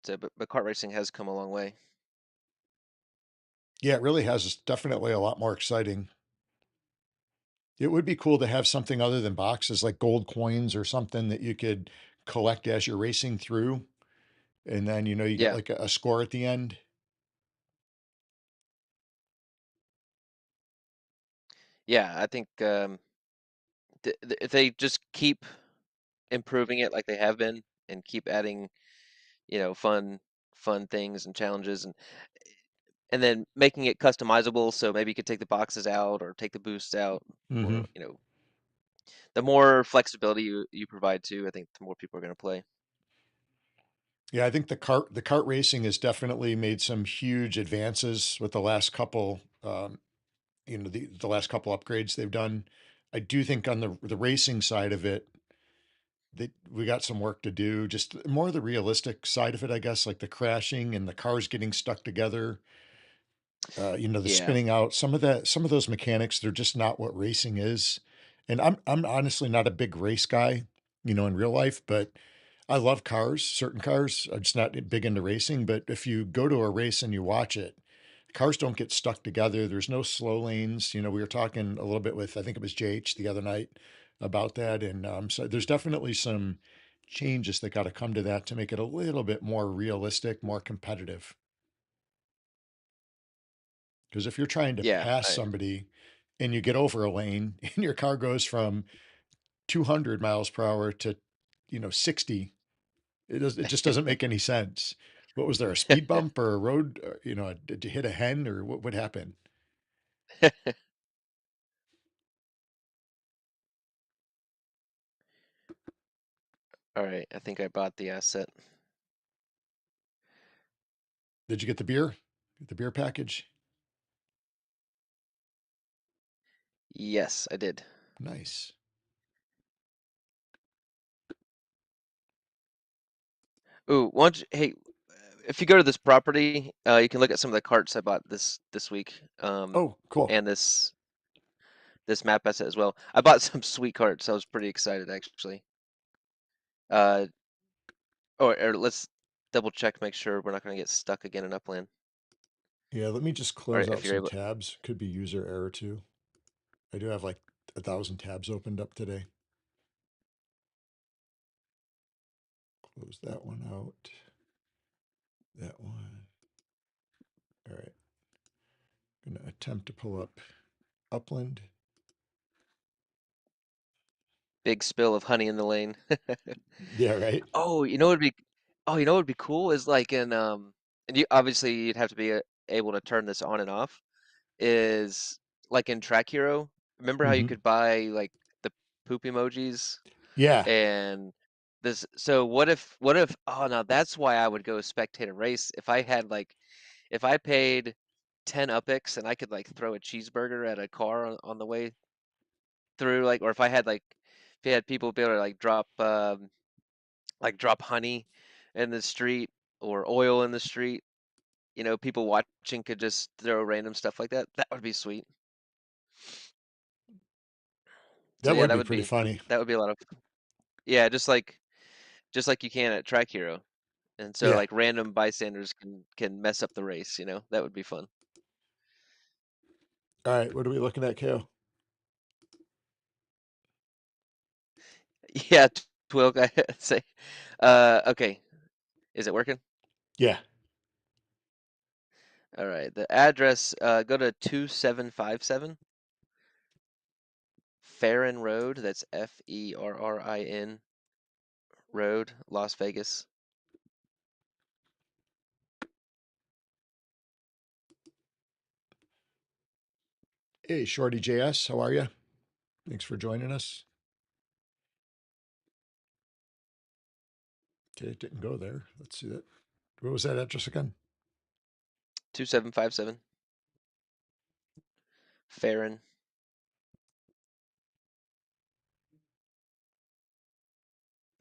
[SPEAKER 2] So, but kart racing has come a long way.
[SPEAKER 1] yeah. It really has. It's definitely a lot more exciting. It would be cool to have something other than boxes, like gold coins or something that you could collect as you're racing through, and then you get
[SPEAKER 2] Yeah,
[SPEAKER 1] like a score at the end.
[SPEAKER 2] yeah. I think if they just keep improving it like they have been, and keep adding, fun things and challenges, and then making it customizable, so maybe you could take the boxes out or take the boosts out,
[SPEAKER 1] Hmm.
[SPEAKER 2] or the more flexibility you provide too, I think the more people are going to play.
[SPEAKER 1] Yeah, I think the kart racing has definitely made some huge advances with the last couple. The last couple upgrades they've done. I do think on the racing side of it, that we got some work to do. Just more the realistic side of it, I guess, like the crashing and the cars getting stuck together. The
[SPEAKER 2] Yeah,
[SPEAKER 1] spinning out. Some of those mechanics, they're just not what racing is. And I'm honestly not a big race guy, in real life, but I love cars, certain cars. I'm just not big into racing. But if you go to a race and you watch it, cars don't get stuck together. There's no slow lanes. We were talking a little bit with, I think it was JH the other night about that. And so there's definitely some changes that got to come to that to make it a little bit more realistic, more competitive. Because if you're trying to
[SPEAKER 2] Yeah,
[SPEAKER 1] pass
[SPEAKER 2] I,
[SPEAKER 1] somebody and you get over a lane and your car goes from 200 miles per hour to, 60, it just doesn't make any sense. What was there, a speed bump or a road? Did you hit a hen or what happened?
[SPEAKER 2] all right. I think I bought the asset.
[SPEAKER 1] Did you get the beer? Get the beer package?
[SPEAKER 2] Yes, I did.
[SPEAKER 1] Nice.
[SPEAKER 2] Ooh, hey, if you go to this property, you can look at some of the carts I bought this week,
[SPEAKER 1] Oh, cool.
[SPEAKER 2] and this map asset as well. I bought some sweet carts. I was pretty excited actually. Uh, or let's double check, make sure we're not going to get stuck again in Upland.
[SPEAKER 1] Yeah, let me just
[SPEAKER 2] All
[SPEAKER 1] close
[SPEAKER 2] right,
[SPEAKER 1] out
[SPEAKER 2] if you're
[SPEAKER 1] some
[SPEAKER 2] able.
[SPEAKER 1] tabs. Could be user error too. I do have like 1,000 tabs opened up today. Close that one out. That one. All right. Gonna attempt to pull up Upland.
[SPEAKER 2] Big spill of honey in the lane.
[SPEAKER 1] Yeah, right.
[SPEAKER 2] Oh, you know what would be cool is like and you obviously you'd have to be able to turn this on and off. Is like in Track Hero. Remember how you
[SPEAKER 1] Mm-hmm.
[SPEAKER 2] could buy like the poop emojis
[SPEAKER 1] Yeah.
[SPEAKER 2] and this? So what if? Oh, now that's why I would go spectator race if I had like if I paid 10 UPX and I could like throw a cheeseburger at a car on the way through, like, or if I had like if you had people be able to like drop honey in the street or oil in the street, people watching could just throw random stuff like that. That would be sweet. So
[SPEAKER 1] That
[SPEAKER 2] yeah,
[SPEAKER 1] would be pretty funny.
[SPEAKER 2] that would be a lot of yeah, just like you can at Track Hero. And so
[SPEAKER 1] Yeah.
[SPEAKER 2] like random bystanders can mess up the race, That would be fun.
[SPEAKER 1] All right. What are we looking at, KO?
[SPEAKER 2] Yeah, Twilk, I say. Okay, is it working?
[SPEAKER 1] Yeah.
[SPEAKER 2] All right, the address, go to 2757 Ferrin Road. That's Ferrin Road, Las Vegas.
[SPEAKER 1] Hey, Shorty JS, how are you? Thanks for joining us. Okay, it didn't go there. Let's see that. What was that address again?
[SPEAKER 2] 2757 Ferrin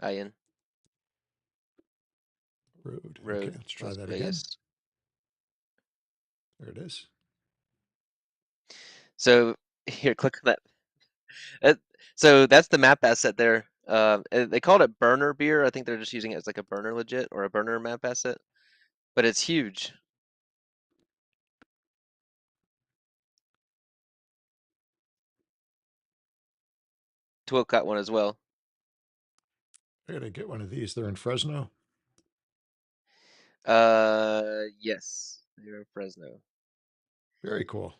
[SPEAKER 2] In
[SPEAKER 1] Road. Okay,
[SPEAKER 2] Road,
[SPEAKER 1] let's try
[SPEAKER 2] Las
[SPEAKER 1] that again.
[SPEAKER 2] Vegas.
[SPEAKER 1] There it is.
[SPEAKER 2] So here, click on that. Uh, So that's the map asset there. They called it burner beer. I think they're just using it as like a burner legit or a burner map asset, but it's huge. Twill got one as well.
[SPEAKER 1] I gotta get one of these. They're in Fresno.
[SPEAKER 2] Yes, they're in Fresno.
[SPEAKER 1] Very cool.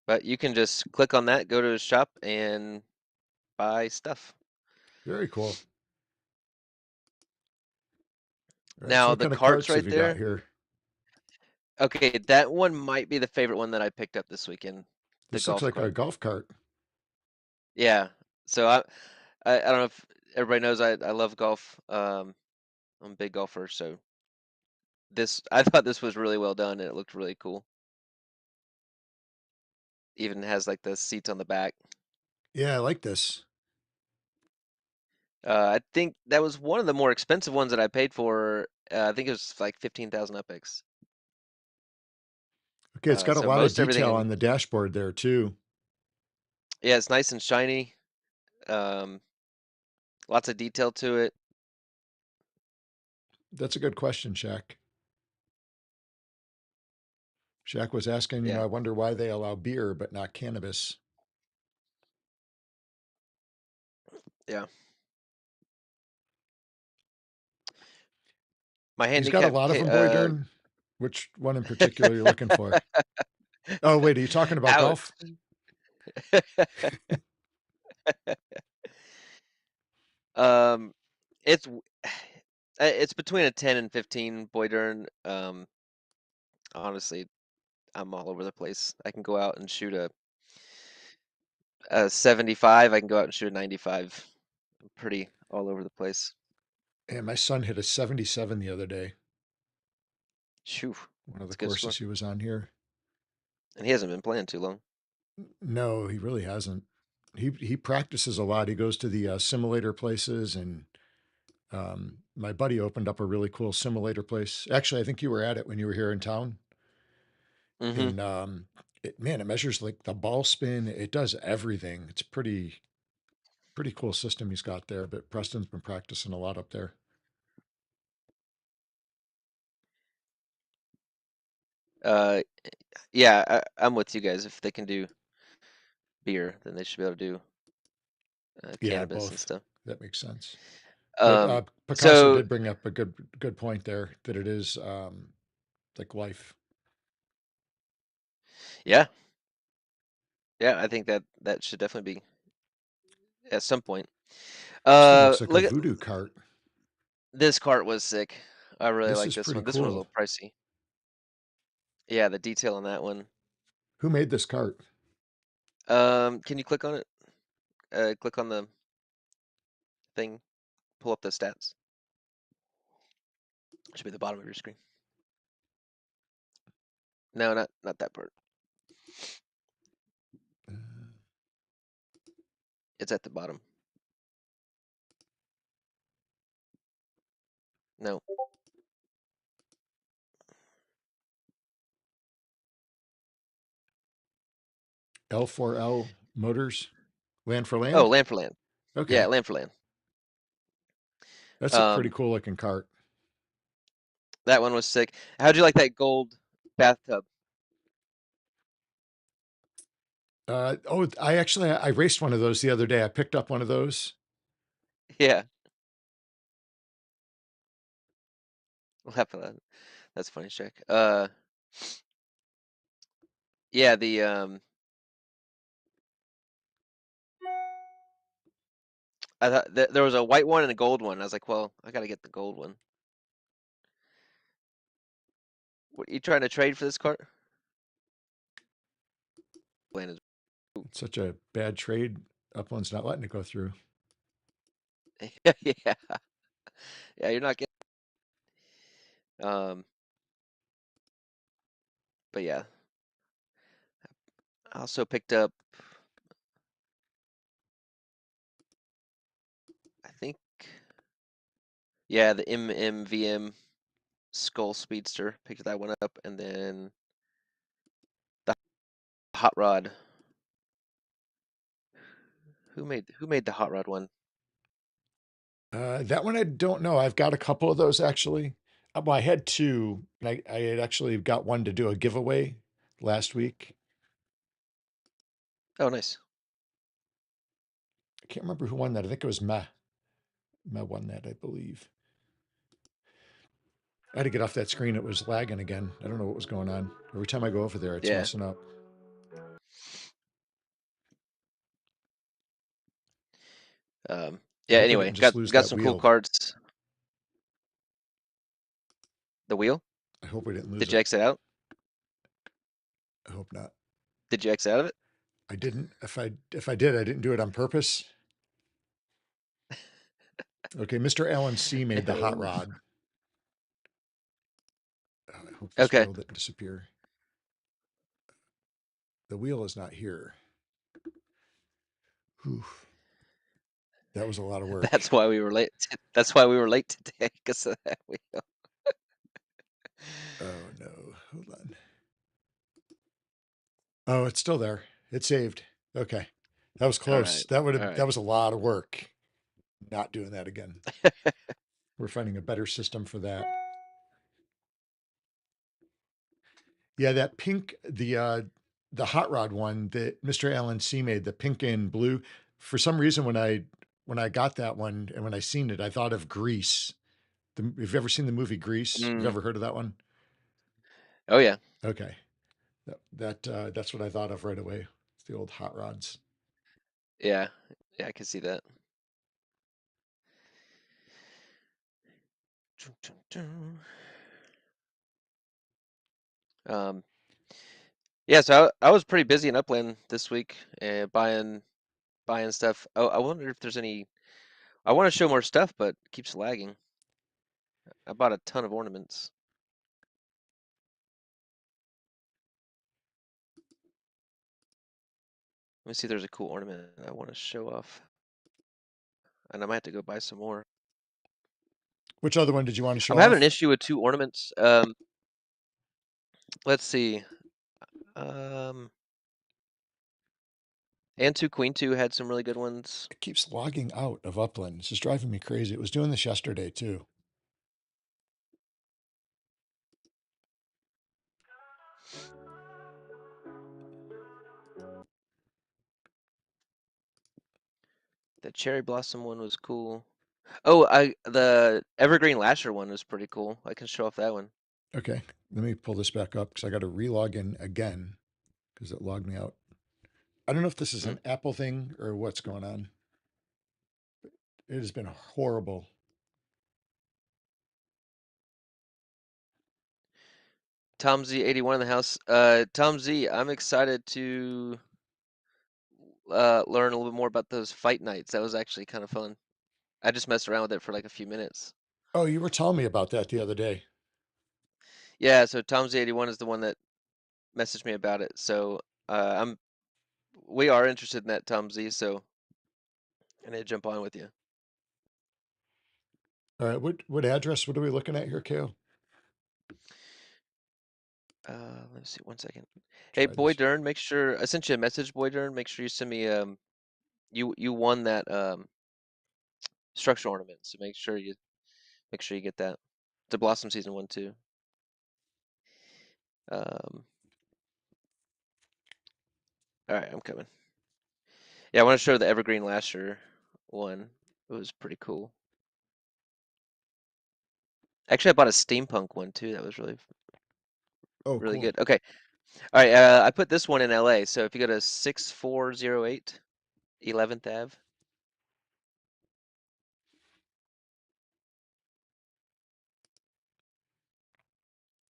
[SPEAKER 2] But you can just click on that, go to his shop, and buy stuff.
[SPEAKER 1] Very cool. All right, so
[SPEAKER 2] Now
[SPEAKER 1] what
[SPEAKER 2] the
[SPEAKER 1] kind of
[SPEAKER 2] carts
[SPEAKER 1] carts have
[SPEAKER 2] right
[SPEAKER 1] you got
[SPEAKER 2] there.
[SPEAKER 1] here?
[SPEAKER 2] Okay, that one might be the favorite one that I picked up this weekend. The
[SPEAKER 1] This looks
[SPEAKER 2] golf
[SPEAKER 1] like a
[SPEAKER 2] cart.
[SPEAKER 1] golf cart.
[SPEAKER 2] Yeah. So I don't know if everybody knows I love golf. I'm a big golfer, so I thought this was really well done and it looked really cool. Even has like the seats on the back.
[SPEAKER 1] Yeah, I like this.
[SPEAKER 2] I think that was one of the more expensive ones that I paid for. I think it was like 15,000 epics.
[SPEAKER 1] Okay, it's got a
[SPEAKER 2] So
[SPEAKER 1] lot of
[SPEAKER 2] most everything
[SPEAKER 1] detail
[SPEAKER 2] in
[SPEAKER 1] on the dashboard there too.
[SPEAKER 2] yeah, it's nice and shiny. Um, Lots of detail to it.
[SPEAKER 1] That's a good question, Shaq. Shaq was asking,
[SPEAKER 2] Yeah.
[SPEAKER 1] I wonder why they allow beer but not cannabis.
[SPEAKER 2] Yeah. My
[SPEAKER 1] He's got a
[SPEAKER 2] handicap
[SPEAKER 1] lot of them, Boy Dern. Which one in particular you're looking for? Oh, wait, are you talking about
[SPEAKER 2] out.
[SPEAKER 1] golf?
[SPEAKER 2] Um, it's it's between a 10 and 15 Boy Dern. Honestly, I'm all over the place. I can go out and shoot a 75. I can go out and shoot a 95. I'm pretty all over the place.
[SPEAKER 1] And my son hit a 77 the other day.
[SPEAKER 2] Shoo,
[SPEAKER 1] One of the
[SPEAKER 2] that's a good
[SPEAKER 1] courses
[SPEAKER 2] score.
[SPEAKER 1] he was on here.
[SPEAKER 2] And he hasn't been playing too long.
[SPEAKER 1] No, he really hasn't. He practices a lot. He goes to the simulator places, and my buddy opened up a really cool simulator place. Actually, I think you were at it when you were here in town.
[SPEAKER 2] Mm-hmm.
[SPEAKER 1] And it measures like the ball spin. It does everything. It's pretty cool system he's got there. But Preston's been practicing a lot up there.
[SPEAKER 2] Yeah, I'm with you guys. If they can do beer, then they should be able to do
[SPEAKER 1] Yeah,
[SPEAKER 2] cannabis and
[SPEAKER 1] both.
[SPEAKER 2] stuff.
[SPEAKER 1] That makes sense. But
[SPEAKER 2] Um,
[SPEAKER 1] Picasso
[SPEAKER 2] so
[SPEAKER 1] did bring up a good point there that it is like life.
[SPEAKER 2] yeah, yeah, I think that should definitely be at some point.
[SPEAKER 1] This one looks like a
[SPEAKER 2] Look at
[SPEAKER 1] voodoo cart.
[SPEAKER 2] this cart was sick. I really
[SPEAKER 1] This
[SPEAKER 2] like
[SPEAKER 1] is
[SPEAKER 2] this
[SPEAKER 1] pretty
[SPEAKER 2] one. This one was a
[SPEAKER 1] cool.
[SPEAKER 2] little pricey. Yeah, the detail on that one.
[SPEAKER 1] Who made this cart?
[SPEAKER 2] Can you click on it? Click on the thing. Pull up the stats. Should be the bottom of your screen. No, not that part.
[SPEAKER 1] Uh,
[SPEAKER 2] It's at the bottom. No.
[SPEAKER 1] L4L Motors, Land for
[SPEAKER 2] Oh,
[SPEAKER 1] Land.
[SPEAKER 2] land for land. Yeah,
[SPEAKER 1] Okay,
[SPEAKER 2] land for land.
[SPEAKER 1] that's a pretty
[SPEAKER 2] Um,
[SPEAKER 1] cool looking cart.
[SPEAKER 2] that one was sick. How'd you like that gold bathtub?
[SPEAKER 1] I raced one of those the other day. I picked up one of those.
[SPEAKER 2] Yeah, we'll have that. That's funny, check. Yeah, I thought there was a white one and a gold one. I was like, well, I gotta get the gold one. What you trying to trade for this cart? Land is
[SPEAKER 1] It's such a bad trade. Upland's not letting it go through.
[SPEAKER 2] yeah, yeah. You're not getting. Um, but yeah, I also picked up. I think. Yeah, the MMVM Skull Speedster. Picked that one up, and then the hot rod. Who made the hot rod one?
[SPEAKER 1] That one I don't know. I've got a couple of those actually. Well, I had two. I had actually got one to do a giveaway last week.
[SPEAKER 2] Oh, nice.
[SPEAKER 1] I can't remember who won that. I think it was Meh. Meh won that, I believe. I had to get off that screen. It was lagging again. I don't know what was going on. Every time I go over there, it's
[SPEAKER 2] Yeah.
[SPEAKER 1] messing up. I
[SPEAKER 2] Yeah.
[SPEAKER 1] hope I
[SPEAKER 2] Anyway,
[SPEAKER 1] didn't just
[SPEAKER 2] got
[SPEAKER 1] lose
[SPEAKER 2] got
[SPEAKER 1] that
[SPEAKER 2] some cool
[SPEAKER 1] wheel.
[SPEAKER 2] cards. The wheel?
[SPEAKER 1] I hope we didn't lose
[SPEAKER 2] Did you
[SPEAKER 1] it.
[SPEAKER 2] exit out?
[SPEAKER 1] I hope not.
[SPEAKER 2] Did you exit out of it?
[SPEAKER 1] I didn't. If I did, I didn't do it on purpose. Okay, Mr. Allen C made the hot
[SPEAKER 2] No.
[SPEAKER 1] rod. Oh, I hope this
[SPEAKER 2] Okay.
[SPEAKER 1] wheel didn't disappear. The wheel is not here. Whew. That was a lot of work.
[SPEAKER 2] That's why we were late. That's why we were late today because of that wheel.
[SPEAKER 1] Oh no, hold on. Oh, it's still there. It saved. Okay. That was
[SPEAKER 2] All
[SPEAKER 1] close.
[SPEAKER 2] right. All
[SPEAKER 1] That
[SPEAKER 2] right.
[SPEAKER 1] was a lot of work. Not doing that again. We're finding a better system for that. Yeah, that pink, the hot rod one that Mr. Allen C made, the pink and blue. For some reason, when I got that one and when I seen it, I thought of Grease, Have you ever seen the movie Grease? You've
[SPEAKER 2] Mm.
[SPEAKER 1] ever heard of that one?
[SPEAKER 2] Oh yeah.
[SPEAKER 1] Okay. That's what I thought of right away. It's the old hot rods.
[SPEAKER 2] Yeah. Yeah, I can see that. Um, yeah, so I was pretty busy in Upland this week, buying stuff. Oh, I wonder if there's any. I want to show more stuff, but it keeps lagging. I bought a ton of ornaments. Let me see if there's a cool ornament I want to show off, and I might have to go buy some more.
[SPEAKER 1] Which other one did you want to
[SPEAKER 2] I'm
[SPEAKER 1] show
[SPEAKER 2] having an
[SPEAKER 1] off?
[SPEAKER 2] issue with two ornaments. Let's see. Um, and two Queen two had some really good ones.
[SPEAKER 1] It keeps logging out of Upland. This is driving me crazy. It was doing this yesterday too.
[SPEAKER 2] The cherry blossom one was cool. Oh, the evergreen lasher one was pretty cool. I can show off that one.
[SPEAKER 1] Okay, let me pull this back up because I got to relog in again because it logged me out. I don't know if this is
[SPEAKER 2] Mm.
[SPEAKER 1] an Apple thing or what's going on. It has been horrible.
[SPEAKER 2] Tom Z 81 in the house. Tom Z, I'm excited to learn a little bit more about those fight nights. That was actually kind of fun. I just messed around with it for like a few minutes.
[SPEAKER 1] Oh, you were telling me about that the other day.
[SPEAKER 2] Yeah, so Tom Z 81 is the one that messaged me about it. So we are interested in that, Tom Z. So I need to jump on with you.
[SPEAKER 1] All right, what address? What are we looking at here, Kale?
[SPEAKER 2] Let me see, 1 second. Hey,
[SPEAKER 1] Try
[SPEAKER 2] Boy
[SPEAKER 1] this.
[SPEAKER 2] Dern, make sure I sent you a message, Boy Dern. Make sure you send me you won that structure ornament, so make sure you get that. The Blossom Season 1 too. Um, all right, I'm coming. Yeah, I want to show the Evergreen Lasher one. It was pretty cool. Actually, I bought a steampunk one too. That was
[SPEAKER 1] Oh,
[SPEAKER 2] really
[SPEAKER 1] cool.
[SPEAKER 2] good. Okay, all right. I put this one in LA. So if you go to 6408 11th Ave,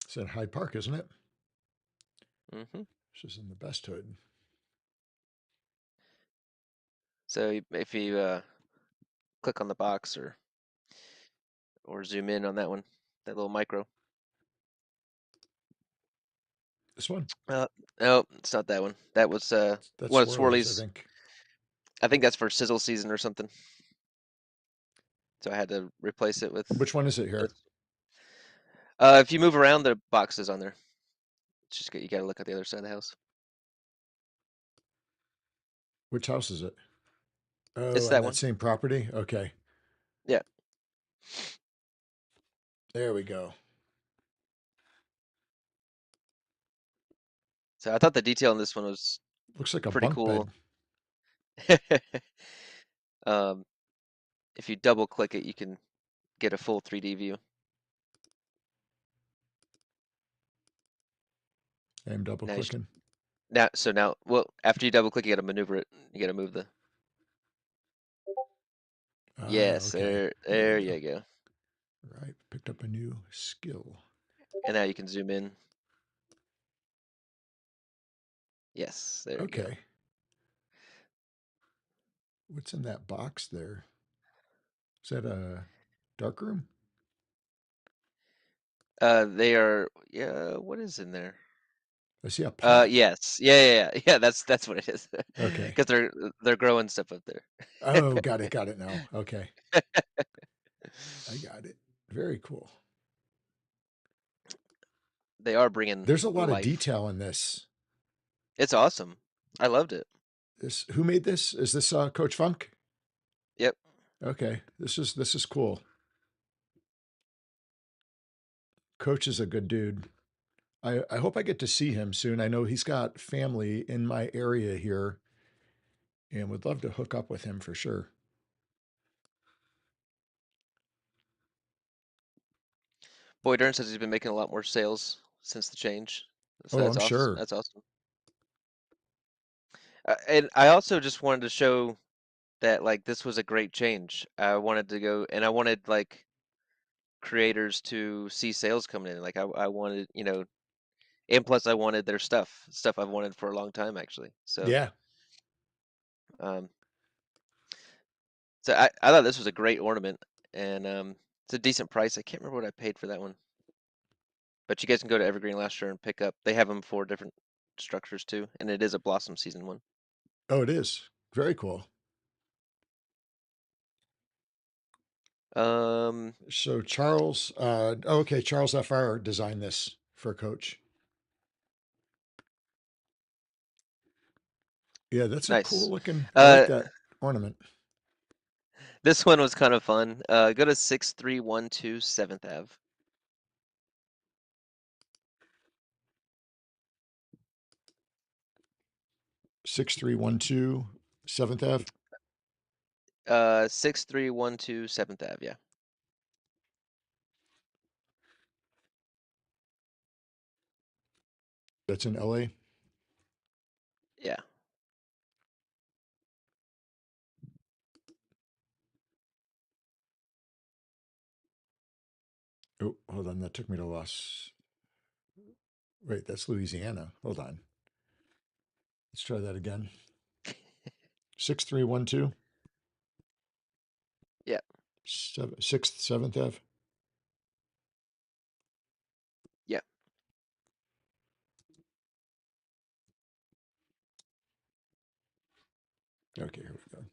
[SPEAKER 1] It's in Hyde Park, isn't it?
[SPEAKER 2] hmm
[SPEAKER 1] This is in the best hood.
[SPEAKER 2] so if you click on the box or zoom in on that one, that little micro.
[SPEAKER 1] This one?
[SPEAKER 2] Uh, no, it's not that one. That was
[SPEAKER 1] That's
[SPEAKER 2] one of
[SPEAKER 1] Swirlies, I
[SPEAKER 2] Swirly's.
[SPEAKER 1] think.
[SPEAKER 2] I think that's for sizzle season or something. So I had to replace it with
[SPEAKER 1] Which one is it here?
[SPEAKER 2] this. If you move around, the box is on there. It's just you got to look at the other side of the house.
[SPEAKER 1] Which house is it?
[SPEAKER 2] It's
[SPEAKER 1] Oh, on
[SPEAKER 2] that
[SPEAKER 1] that
[SPEAKER 2] one.
[SPEAKER 1] same property? Okay.
[SPEAKER 2] Yeah.
[SPEAKER 1] There we go.
[SPEAKER 2] So I thought the detail in this one was
[SPEAKER 1] Looks like a
[SPEAKER 2] pretty
[SPEAKER 1] bunk
[SPEAKER 2] cool.
[SPEAKER 1] bed.
[SPEAKER 2] um, if you double click it, you can get a full 3D view.
[SPEAKER 1] I am double
[SPEAKER 2] Now, you
[SPEAKER 1] clicking.
[SPEAKER 2] well, after you double click, you got to maneuver it. You got to move the.
[SPEAKER 1] Ah,
[SPEAKER 2] Yes,
[SPEAKER 1] okay. There we
[SPEAKER 2] there
[SPEAKER 1] go.
[SPEAKER 2] you go.
[SPEAKER 1] Right. Picked up a new skill.
[SPEAKER 2] And now you can zoom in. Yes, there you go.
[SPEAKER 1] Okay. What's in that box there? Is that a dark room?
[SPEAKER 2] They are. Yeah, what is in there?
[SPEAKER 1] I see a pot.
[SPEAKER 2] Yes, yeah. That's what it is.
[SPEAKER 1] Okay.
[SPEAKER 2] Because they're growing stuff up there.
[SPEAKER 1] Oh, got it. Got it now. Okay. I got it. Very cool.
[SPEAKER 2] They are bringing
[SPEAKER 1] There's a lot of
[SPEAKER 2] life.
[SPEAKER 1] detail in this.
[SPEAKER 2] It's awesome. I loved it.
[SPEAKER 1] Who made this? Is this Coach Funk?
[SPEAKER 2] Yep.
[SPEAKER 1] Okay. This is cool. Coach is a good dude. I hope I get to see him soon. I know he's got family in my area here and would love to hook up with him for sure.
[SPEAKER 2] Boy Dern says he's been making a lot more sales since the change. So
[SPEAKER 1] Oh,
[SPEAKER 2] that's
[SPEAKER 1] I'm
[SPEAKER 2] awesome.
[SPEAKER 1] sure.
[SPEAKER 2] That's awesome. And I also just wanted to show that like this was a great change. I wanted to go and I wanted like creators to see sales coming in. Like I wanted, and plus I wanted their stuff I've wanted for a long time actually. So
[SPEAKER 1] Yeah.
[SPEAKER 2] um, I thought this was a great ornament, and it's a decent price. I can't remember what I paid for that one, but you guys can go to Evergreen last year and pick up. They have them for different structures too, and it is a blossom season one.
[SPEAKER 1] Oh, it is. Very cool.
[SPEAKER 2] Um,
[SPEAKER 1] So Charles, okay, Charles FR designed this for Coach. Yeah, that's a cool
[SPEAKER 2] nice.
[SPEAKER 1] looking. I like
[SPEAKER 2] Uh,
[SPEAKER 1] that ornament.
[SPEAKER 2] this one was kind of fun. Go to 6312 7th Ave.
[SPEAKER 1] 6312 7th Ave.
[SPEAKER 2] 6312 7th Ave. Yeah,
[SPEAKER 1] That's in LA.
[SPEAKER 2] yeah.
[SPEAKER 1] Oh, hold on. That took me to Los. Wait, that's Louisiana. Hold on. Let's try that again. 6312
[SPEAKER 2] Yeah,
[SPEAKER 1] 6th 7th Ave.
[SPEAKER 2] yeah.
[SPEAKER 1] Okay, here we go.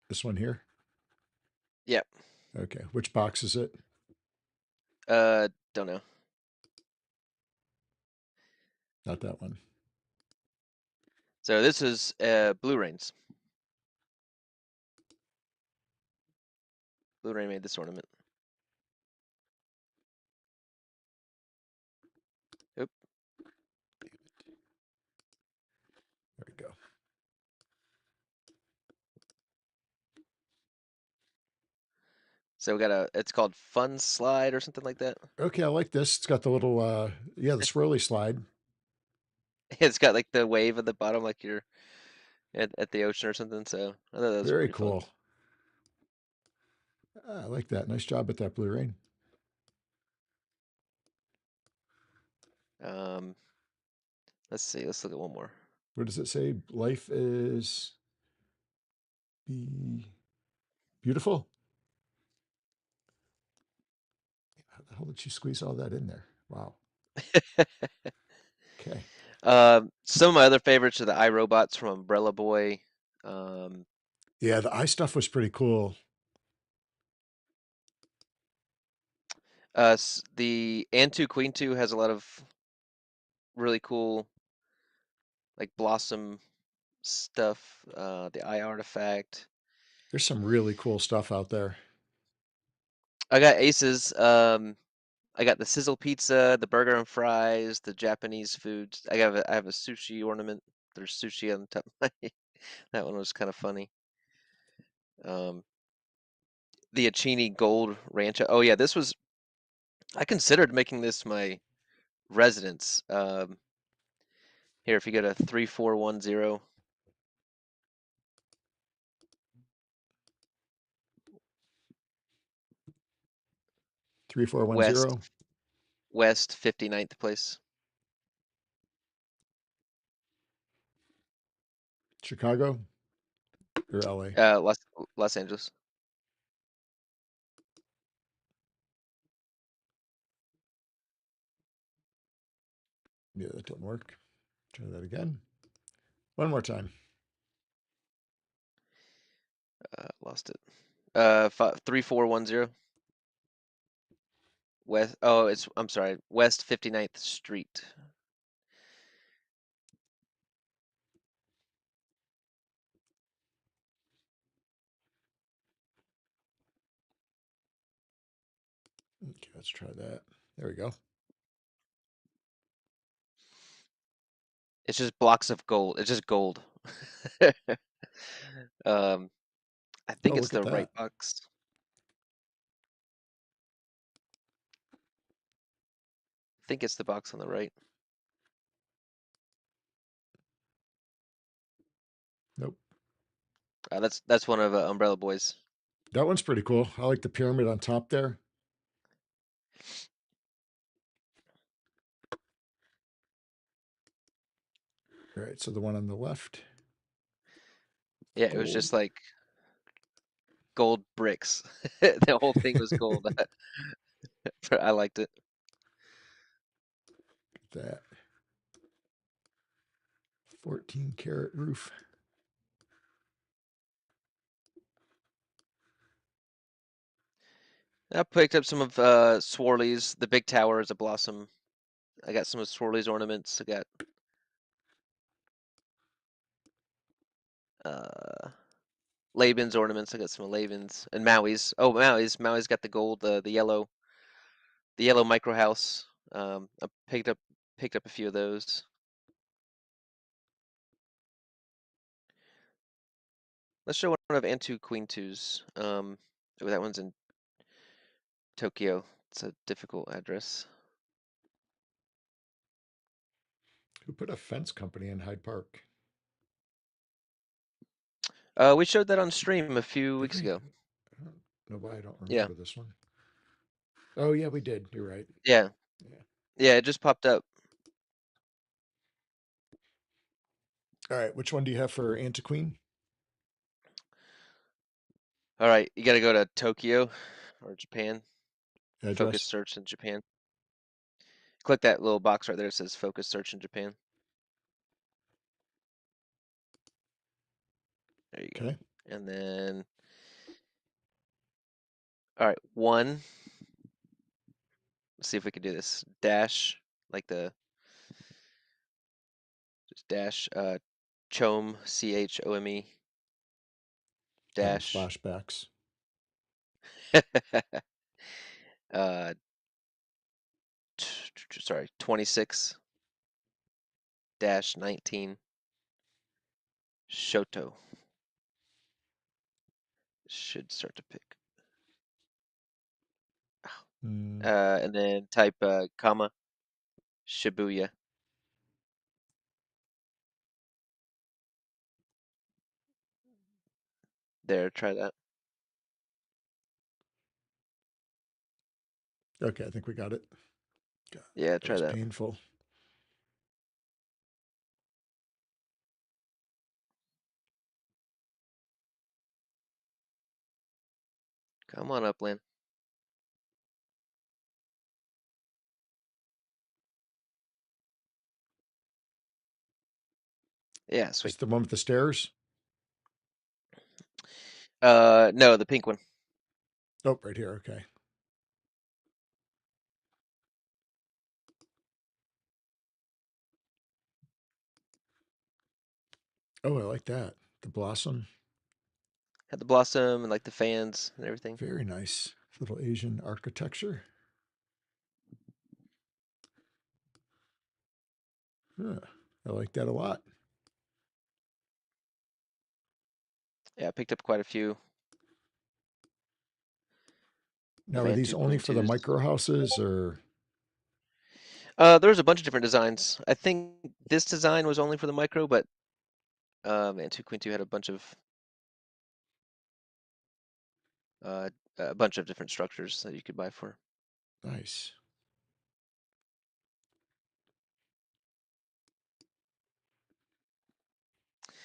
[SPEAKER 1] This one here.
[SPEAKER 2] Yeah.
[SPEAKER 1] Okay, which box is it?
[SPEAKER 2] Don't know.
[SPEAKER 1] Not that one.
[SPEAKER 2] So this is Blue Rains. Blue Rain made this ornament. Oop.
[SPEAKER 1] There we go.
[SPEAKER 2] So we got it's called Fun Slide or something like that.
[SPEAKER 1] Okay, I like this. It's got the little, yeah, the swirly slide.
[SPEAKER 2] It's got like the wave at the bottom, like you're at the ocean or something. So I thought that was
[SPEAKER 1] Very
[SPEAKER 2] pretty fun.
[SPEAKER 1] cool. I like that. Nice job at that Blue Rain.
[SPEAKER 2] Um, let's see. Let's look at one more.
[SPEAKER 1] What does it say? Life is be beautiful. How the hell did she squeeze all that in there? Wow. Okay.
[SPEAKER 2] Some of my other favorites are the iRobots from Umbrella Boy. Um,
[SPEAKER 1] Yeah, the eye stuff was pretty cool.
[SPEAKER 2] the Antu Queen 2 has a lot of really cool like blossom stuff. The eye artifact.
[SPEAKER 1] There's some really cool stuff out there.
[SPEAKER 2] I got aces. I got the sizzle pizza, the burger and fries, the Japanese food. I have a sushi ornament. There's sushi on top of my. That one was kind of funny. Um, the Achini Gold Rancho. Oh yeah, this was. I considered making this my residence. Here, if you go to 3410 West
[SPEAKER 1] 3410.
[SPEAKER 2] West 59th place.
[SPEAKER 1] Chicago or LA?
[SPEAKER 2] Los Los Angeles.
[SPEAKER 1] Yeah, that didn't work. Try that again. One more time.
[SPEAKER 2] Lost it. 3410 West. Oh, it's. I'm sorry. West 59th Street.
[SPEAKER 1] Okay, let's try that. There we go.
[SPEAKER 2] It's just blocks of gold. It's just gold. um, I
[SPEAKER 1] Oh,
[SPEAKER 2] think it's
[SPEAKER 1] look at
[SPEAKER 2] the
[SPEAKER 1] that.
[SPEAKER 2] right box. I think it's the box on the right.
[SPEAKER 1] Nope.
[SPEAKER 2] That's one of Umbrella Boys.
[SPEAKER 1] That one's pretty cool. I like the pyramid on top there. All right, so the one on the left.
[SPEAKER 2] Yeah, it was
[SPEAKER 1] Gold.
[SPEAKER 2] just like gold bricks. The whole thing was gold. I liked it.
[SPEAKER 1] That 14-carat roof.
[SPEAKER 2] I picked up some of Swarley's. The big tower is a blossom. I got some of Swarley's ornaments. I got uh Laban's ornaments. I got some of Laban's and Maui's. Oh, Maui's got the gold, the yellow micro house. I picked up a few of those. Let's show one of Antu Queen Two's. Oh, that one's in Tokyo. It's a difficult address.
[SPEAKER 1] Who put a fence company in Hyde Park?
[SPEAKER 2] We showed that on stream a few
[SPEAKER 1] Did
[SPEAKER 2] weeks
[SPEAKER 1] we?
[SPEAKER 2] ago.
[SPEAKER 1] I don't know why I don't
[SPEAKER 2] Yeah,
[SPEAKER 1] remember this one. Oh, yeah, we did. You're right.
[SPEAKER 2] yeah,
[SPEAKER 1] Yeah.
[SPEAKER 2] yeah. It just popped up.
[SPEAKER 1] All right, which one do you have for Antiqueen?
[SPEAKER 2] All right, you got to go to Tokyo or Japan. Focus
[SPEAKER 1] Address?
[SPEAKER 2] search in Japan. Click that little box right there. It says focus search in Japan. There you go.
[SPEAKER 1] Okay.
[SPEAKER 2] And then, all right, one. Let's see if we can do this. Dash, like just dash, Chome, Chome,
[SPEAKER 1] Having
[SPEAKER 2] dash,
[SPEAKER 1] flashbacks.
[SPEAKER 2] uh, sorry, 26 dash 19, Shoto. Should start to pick.
[SPEAKER 1] Mm,
[SPEAKER 2] And then type comma Shibuya. There, try that.
[SPEAKER 1] okay, I think we got it. God,
[SPEAKER 2] Yeah,
[SPEAKER 1] that
[SPEAKER 2] try
[SPEAKER 1] was
[SPEAKER 2] that.
[SPEAKER 1] painful.
[SPEAKER 2] Come on, Upland. Yeah,
[SPEAKER 1] Is
[SPEAKER 2] sweet.
[SPEAKER 1] it the one with the stairs?
[SPEAKER 2] No, the pink one.
[SPEAKER 1] Oh, right here. Okay. Oh, I like that. The blossom.
[SPEAKER 2] Had the blossom and like the fans and everything.
[SPEAKER 1] Very nice. Little Asian architecture. Huh. I like that a lot.
[SPEAKER 2] Yeah, I picked up quite a few
[SPEAKER 1] Now,
[SPEAKER 2] of
[SPEAKER 1] are these
[SPEAKER 2] Antu
[SPEAKER 1] only
[SPEAKER 2] Queen
[SPEAKER 1] for the
[SPEAKER 2] twos.
[SPEAKER 1] micro houses or?
[SPEAKER 2] There's a bunch of different designs. I think this design was only for the micro, but Antu Queen two had uh, a bunch of different structures that you could buy for.
[SPEAKER 1] Nice.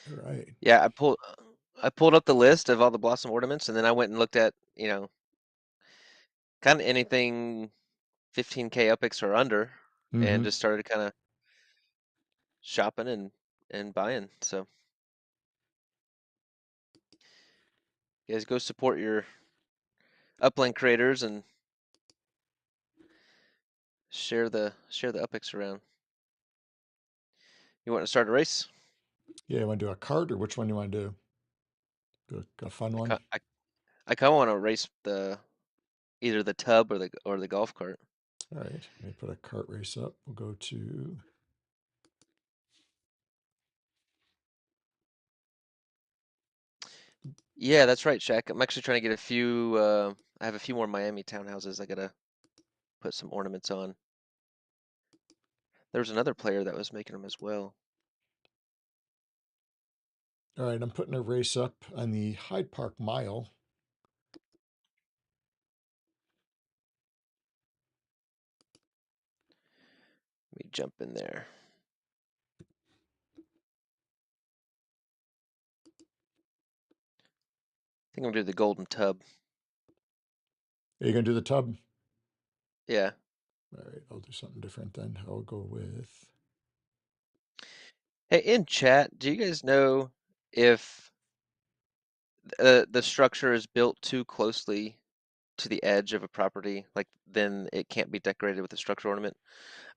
[SPEAKER 1] All right.
[SPEAKER 2] Yeah, I pulled up the list of all the blossom ornaments, and then I went and looked at kind of anything 15K upix or under, and
[SPEAKER 1] Mm-hmm.
[SPEAKER 2] just started kind of shopping and buying. So you guys go support your upland creators and share the upix around. You want to start a race?
[SPEAKER 1] Yeah, you want to do a cart or which one you want to do? Do a fun
[SPEAKER 2] I
[SPEAKER 1] one?
[SPEAKER 2] ca- I, I kind of want to race either the tub or the golf cart.
[SPEAKER 1] All right. Let me put a cart race up. We'll go to
[SPEAKER 2] Yeah, that's right, Shaq. I'm actually trying to get a few. I have a few more Miami townhouses. I gotta put some ornaments on. There was another player that was making them as well.
[SPEAKER 1] All right, I'm putting a race up on the Hyde Park Mile.
[SPEAKER 2] Let me jump in there. I think I'm gonna do the golden tub.
[SPEAKER 1] Are you gonna do the tub?
[SPEAKER 2] Yeah.
[SPEAKER 1] All right, I'll do something different then. I'll go with.
[SPEAKER 2] Hey, in chat, do you guys know if the structure is built too closely to the edge of a property, like then it can't be decorated with a structural ornament?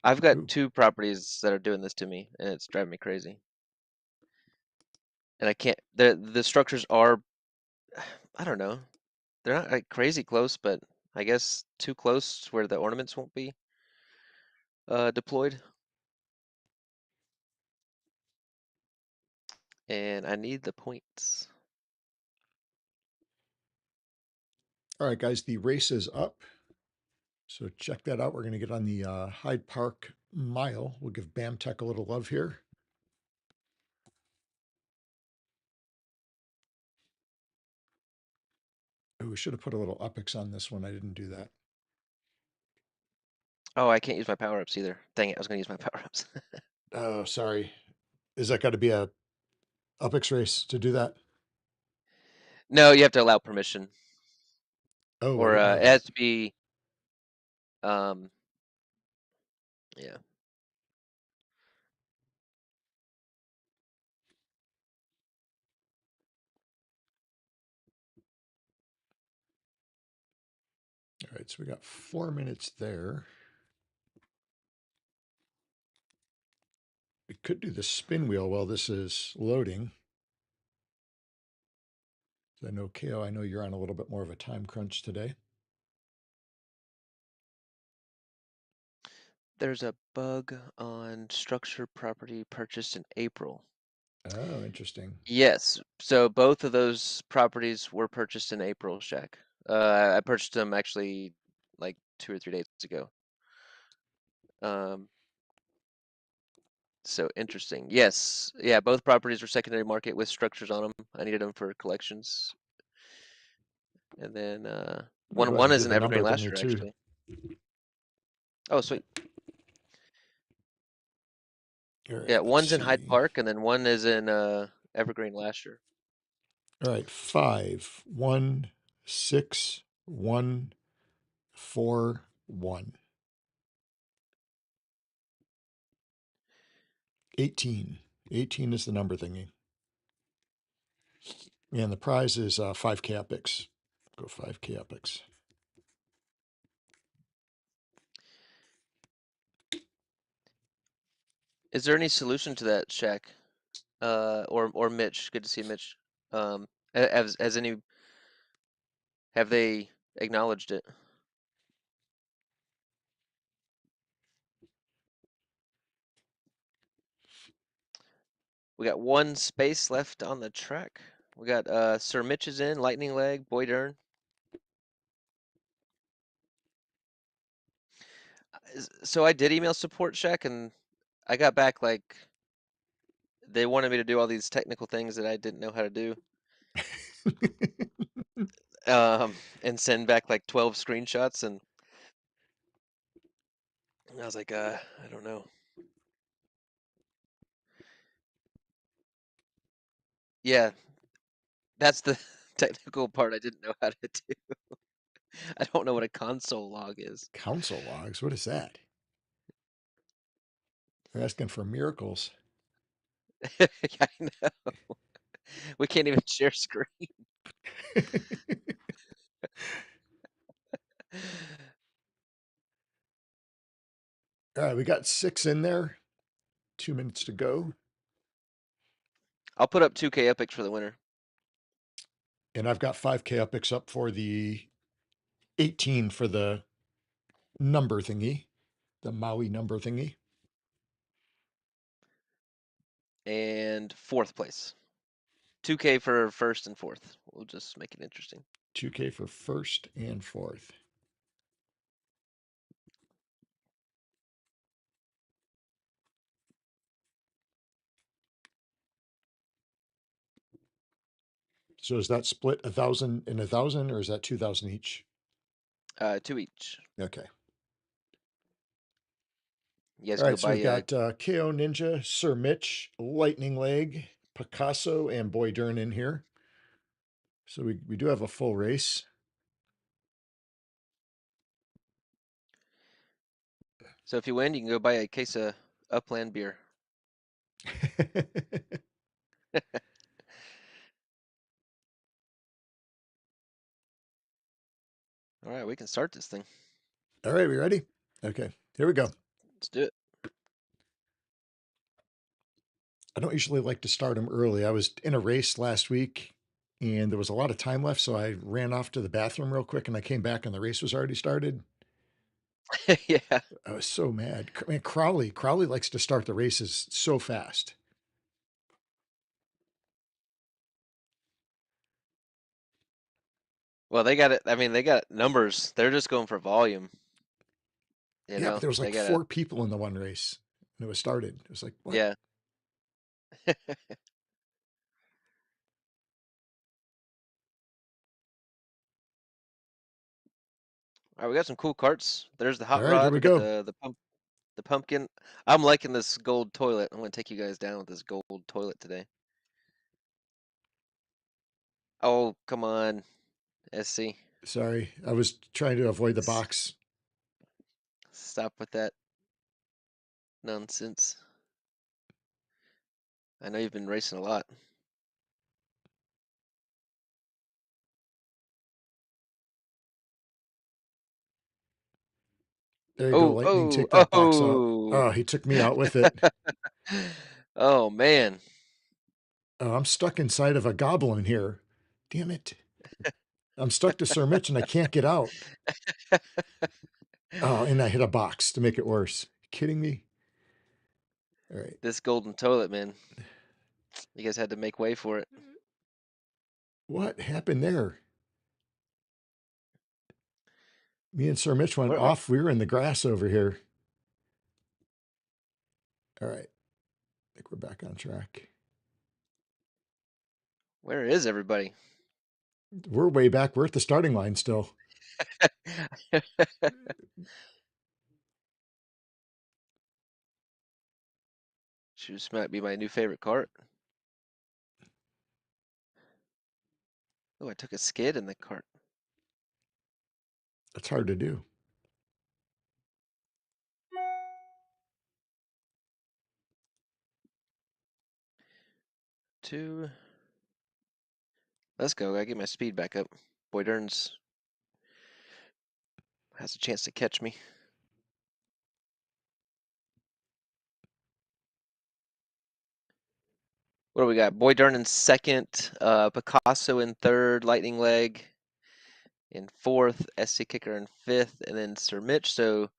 [SPEAKER 2] I've got
[SPEAKER 1] Ooh.
[SPEAKER 2] two properties that are doing this to me, and it's driving me crazy. And I can't. The structures are, I don't know, they're not like crazy close, but I guess too close where the ornaments won't be deployed. And I need the points.
[SPEAKER 1] All right, guys, the race is up. So check that out. We're going to get on the Hyde Park Mile. We'll give Bam Tech a little love here. Oh, we should have put a little Upix on this one. I didn't do that.
[SPEAKER 2] Oh, I can't use my power ups either. Dang it, I was gonna use my power ups.
[SPEAKER 1] Oh, sorry. Is that got to be a Upix race to do that?
[SPEAKER 2] No, you have to allow permission,
[SPEAKER 1] Oh, I
[SPEAKER 2] or
[SPEAKER 1] didn't know
[SPEAKER 2] it
[SPEAKER 1] that.
[SPEAKER 2] has to be. Um, yeah.
[SPEAKER 1] All right, so we got 4 minutes there. We could do the spin wheel while this is loading. I know, KO, I know you're on a little bit more of a time crunch today.
[SPEAKER 2] There's a bug on structure property purchased in April.
[SPEAKER 1] Oh, interesting.
[SPEAKER 2] Yes, so both of those properties were purchased in April, Shaq. I purchased them actually like 2 or 3 days ago. Um, so interesting. Yes, yeah, both properties were secondary market with structures on them. I needed them for collections. And then
[SPEAKER 1] I'm gonna
[SPEAKER 2] one
[SPEAKER 1] go ahead
[SPEAKER 2] one
[SPEAKER 1] and
[SPEAKER 2] is
[SPEAKER 1] do
[SPEAKER 2] an
[SPEAKER 1] the number
[SPEAKER 2] evergreen
[SPEAKER 1] thing here
[SPEAKER 2] lasher
[SPEAKER 1] too.
[SPEAKER 2] actually. Oh, sweet.
[SPEAKER 1] All
[SPEAKER 2] Yeah,
[SPEAKER 1] right, let's
[SPEAKER 2] one's in Hyde
[SPEAKER 1] see.
[SPEAKER 2] Park and then one is in Evergreen Lasher.
[SPEAKER 1] All right, 5, 1, 6, 1, 4, 1. 18. 18 is the number thingy. And the prize is 5K epics. Go 5K epics.
[SPEAKER 2] Is there any solution to that, Shaq? Or Mitch? Good to see Mitch. Has any have they acknowledged it? We got one space left on the track. We got Sir Mitch is in, Lightning Leg, Boyd Earn. So I did email support, Shaq, and I got back like they wanted me to do all these technical things that I didn't know how to do. And send back like 12 screenshots, and I was like, I don't know. Yeah, that's the technical part I didn't know how to do. I don't know what a console log is.
[SPEAKER 1] Council logs? What is that? They're asking for miracles.
[SPEAKER 2] Yeah, I know. We can't even share screen.
[SPEAKER 1] All right, we got 6 in there. 2 minutes to go.
[SPEAKER 2] I'll put up 2K epics for the winner.
[SPEAKER 1] And I've got 5K epics up for the 18 for the number thingy, the Maui number thingy.
[SPEAKER 2] And fourth place. 2K for first and fourth. We'll just make it interesting.
[SPEAKER 1] 2K for first and fourth. So is that split 1,000 and 1,000, or is that 2,000 each?
[SPEAKER 2] 2 each.
[SPEAKER 1] Okay.
[SPEAKER 2] You guys
[SPEAKER 1] All
[SPEAKER 2] can
[SPEAKER 1] right.
[SPEAKER 2] go
[SPEAKER 1] So
[SPEAKER 2] buy
[SPEAKER 1] we've got KO Ninja, Sir Mitch, Lightning Leg, Picasso, and Boy Dern in here. So we do have a full race.
[SPEAKER 2] So if you win, you can go buy a case of Upland beer. All right, we can start this thing.
[SPEAKER 1] All right, we ready? Okay, here we go.
[SPEAKER 2] Let's do it.
[SPEAKER 1] I don't usually like to start them early. I was in a race last week and there was a lot of time left, so I ran off to the bathroom real quick and I came back and the race was already started.
[SPEAKER 2] Yeah.
[SPEAKER 1] I was so mad. Man, Crowley likes to start the races so fast.
[SPEAKER 2] Well, they got it. I mean, they got numbers. They're just going for volume. You
[SPEAKER 1] Yeah, but
[SPEAKER 2] know,
[SPEAKER 1] there was
[SPEAKER 2] they
[SPEAKER 1] like
[SPEAKER 2] got it.
[SPEAKER 1] 4 people in the one race and it was started. It was like, what?
[SPEAKER 2] Yeah. All right, we got some cool carts. There's the
[SPEAKER 1] All
[SPEAKER 2] hot
[SPEAKER 1] right, here
[SPEAKER 2] rod.
[SPEAKER 1] we
[SPEAKER 2] We got
[SPEAKER 1] go.
[SPEAKER 2] the pumpkin. I'm liking this gold toilet. I'm gonna take you guys down with this gold toilet today. Oh, come on, SC.
[SPEAKER 1] Sorry, I was trying to avoid the
[SPEAKER 2] S-
[SPEAKER 1] box.
[SPEAKER 2] Stop with that nonsense. I know you've been racing a lot.
[SPEAKER 1] There you go,
[SPEAKER 2] Oh,
[SPEAKER 1] Lightning.
[SPEAKER 2] oh,
[SPEAKER 1] Take that box out.
[SPEAKER 2] oh.
[SPEAKER 1] Oh, he took me out with it.
[SPEAKER 2] Oh man.
[SPEAKER 1] Oh, I'm stuck inside of a goblin here. Damn it. I'm stuck to Sir Mitch and I can't get out. Oh, and I hit a box to make it worse. Kidding me? All right.
[SPEAKER 2] This golden toilet, man. You guys had to make way for it.
[SPEAKER 1] What happened there? Me and Sir Mitch went
[SPEAKER 2] Where are,
[SPEAKER 1] off. We were in the grass over here. All right. I think we're back on track.
[SPEAKER 2] where is everybody?
[SPEAKER 1] We're way back. We're at the starting line still.
[SPEAKER 2] Shoes might be my new favorite cart. Oh, I took a skid in the cart.
[SPEAKER 1] That's hard to do.
[SPEAKER 2] Two. Let's go. I get my speed back up. Boy Dern's has a chance to catch me. What do we got? Boy Dern in second, Picasso in third, Lightning Leg in fourth, SC Kicker in fifth, and then Sir Mitch. So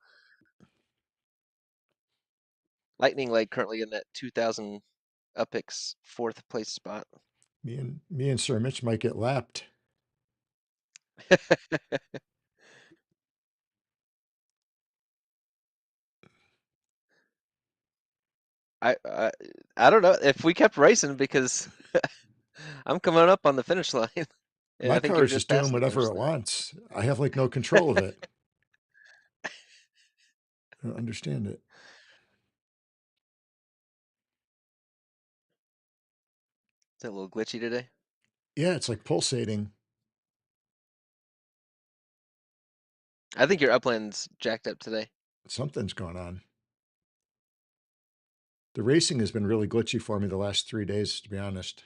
[SPEAKER 2] Lightning Leg currently in that 2,000 Upix fourth place spot.
[SPEAKER 1] Me and Sir Mitch might get lapped.
[SPEAKER 2] I, I I don't know if we kept racing because I'm coming up on the finish line, and
[SPEAKER 1] My
[SPEAKER 2] I think
[SPEAKER 1] car
[SPEAKER 2] you're
[SPEAKER 1] is just
[SPEAKER 2] just
[SPEAKER 1] doing
[SPEAKER 2] passing the
[SPEAKER 1] whatever
[SPEAKER 2] finish
[SPEAKER 1] it
[SPEAKER 2] line.
[SPEAKER 1] wants. I have like no control of it. I don't understand it.
[SPEAKER 2] Is that a little glitchy today?
[SPEAKER 1] Yeah, it's like pulsating.
[SPEAKER 2] I think your upland's jacked up today.
[SPEAKER 1] Something's going on. The racing has been really glitchy for me the last 3 days, to be honest.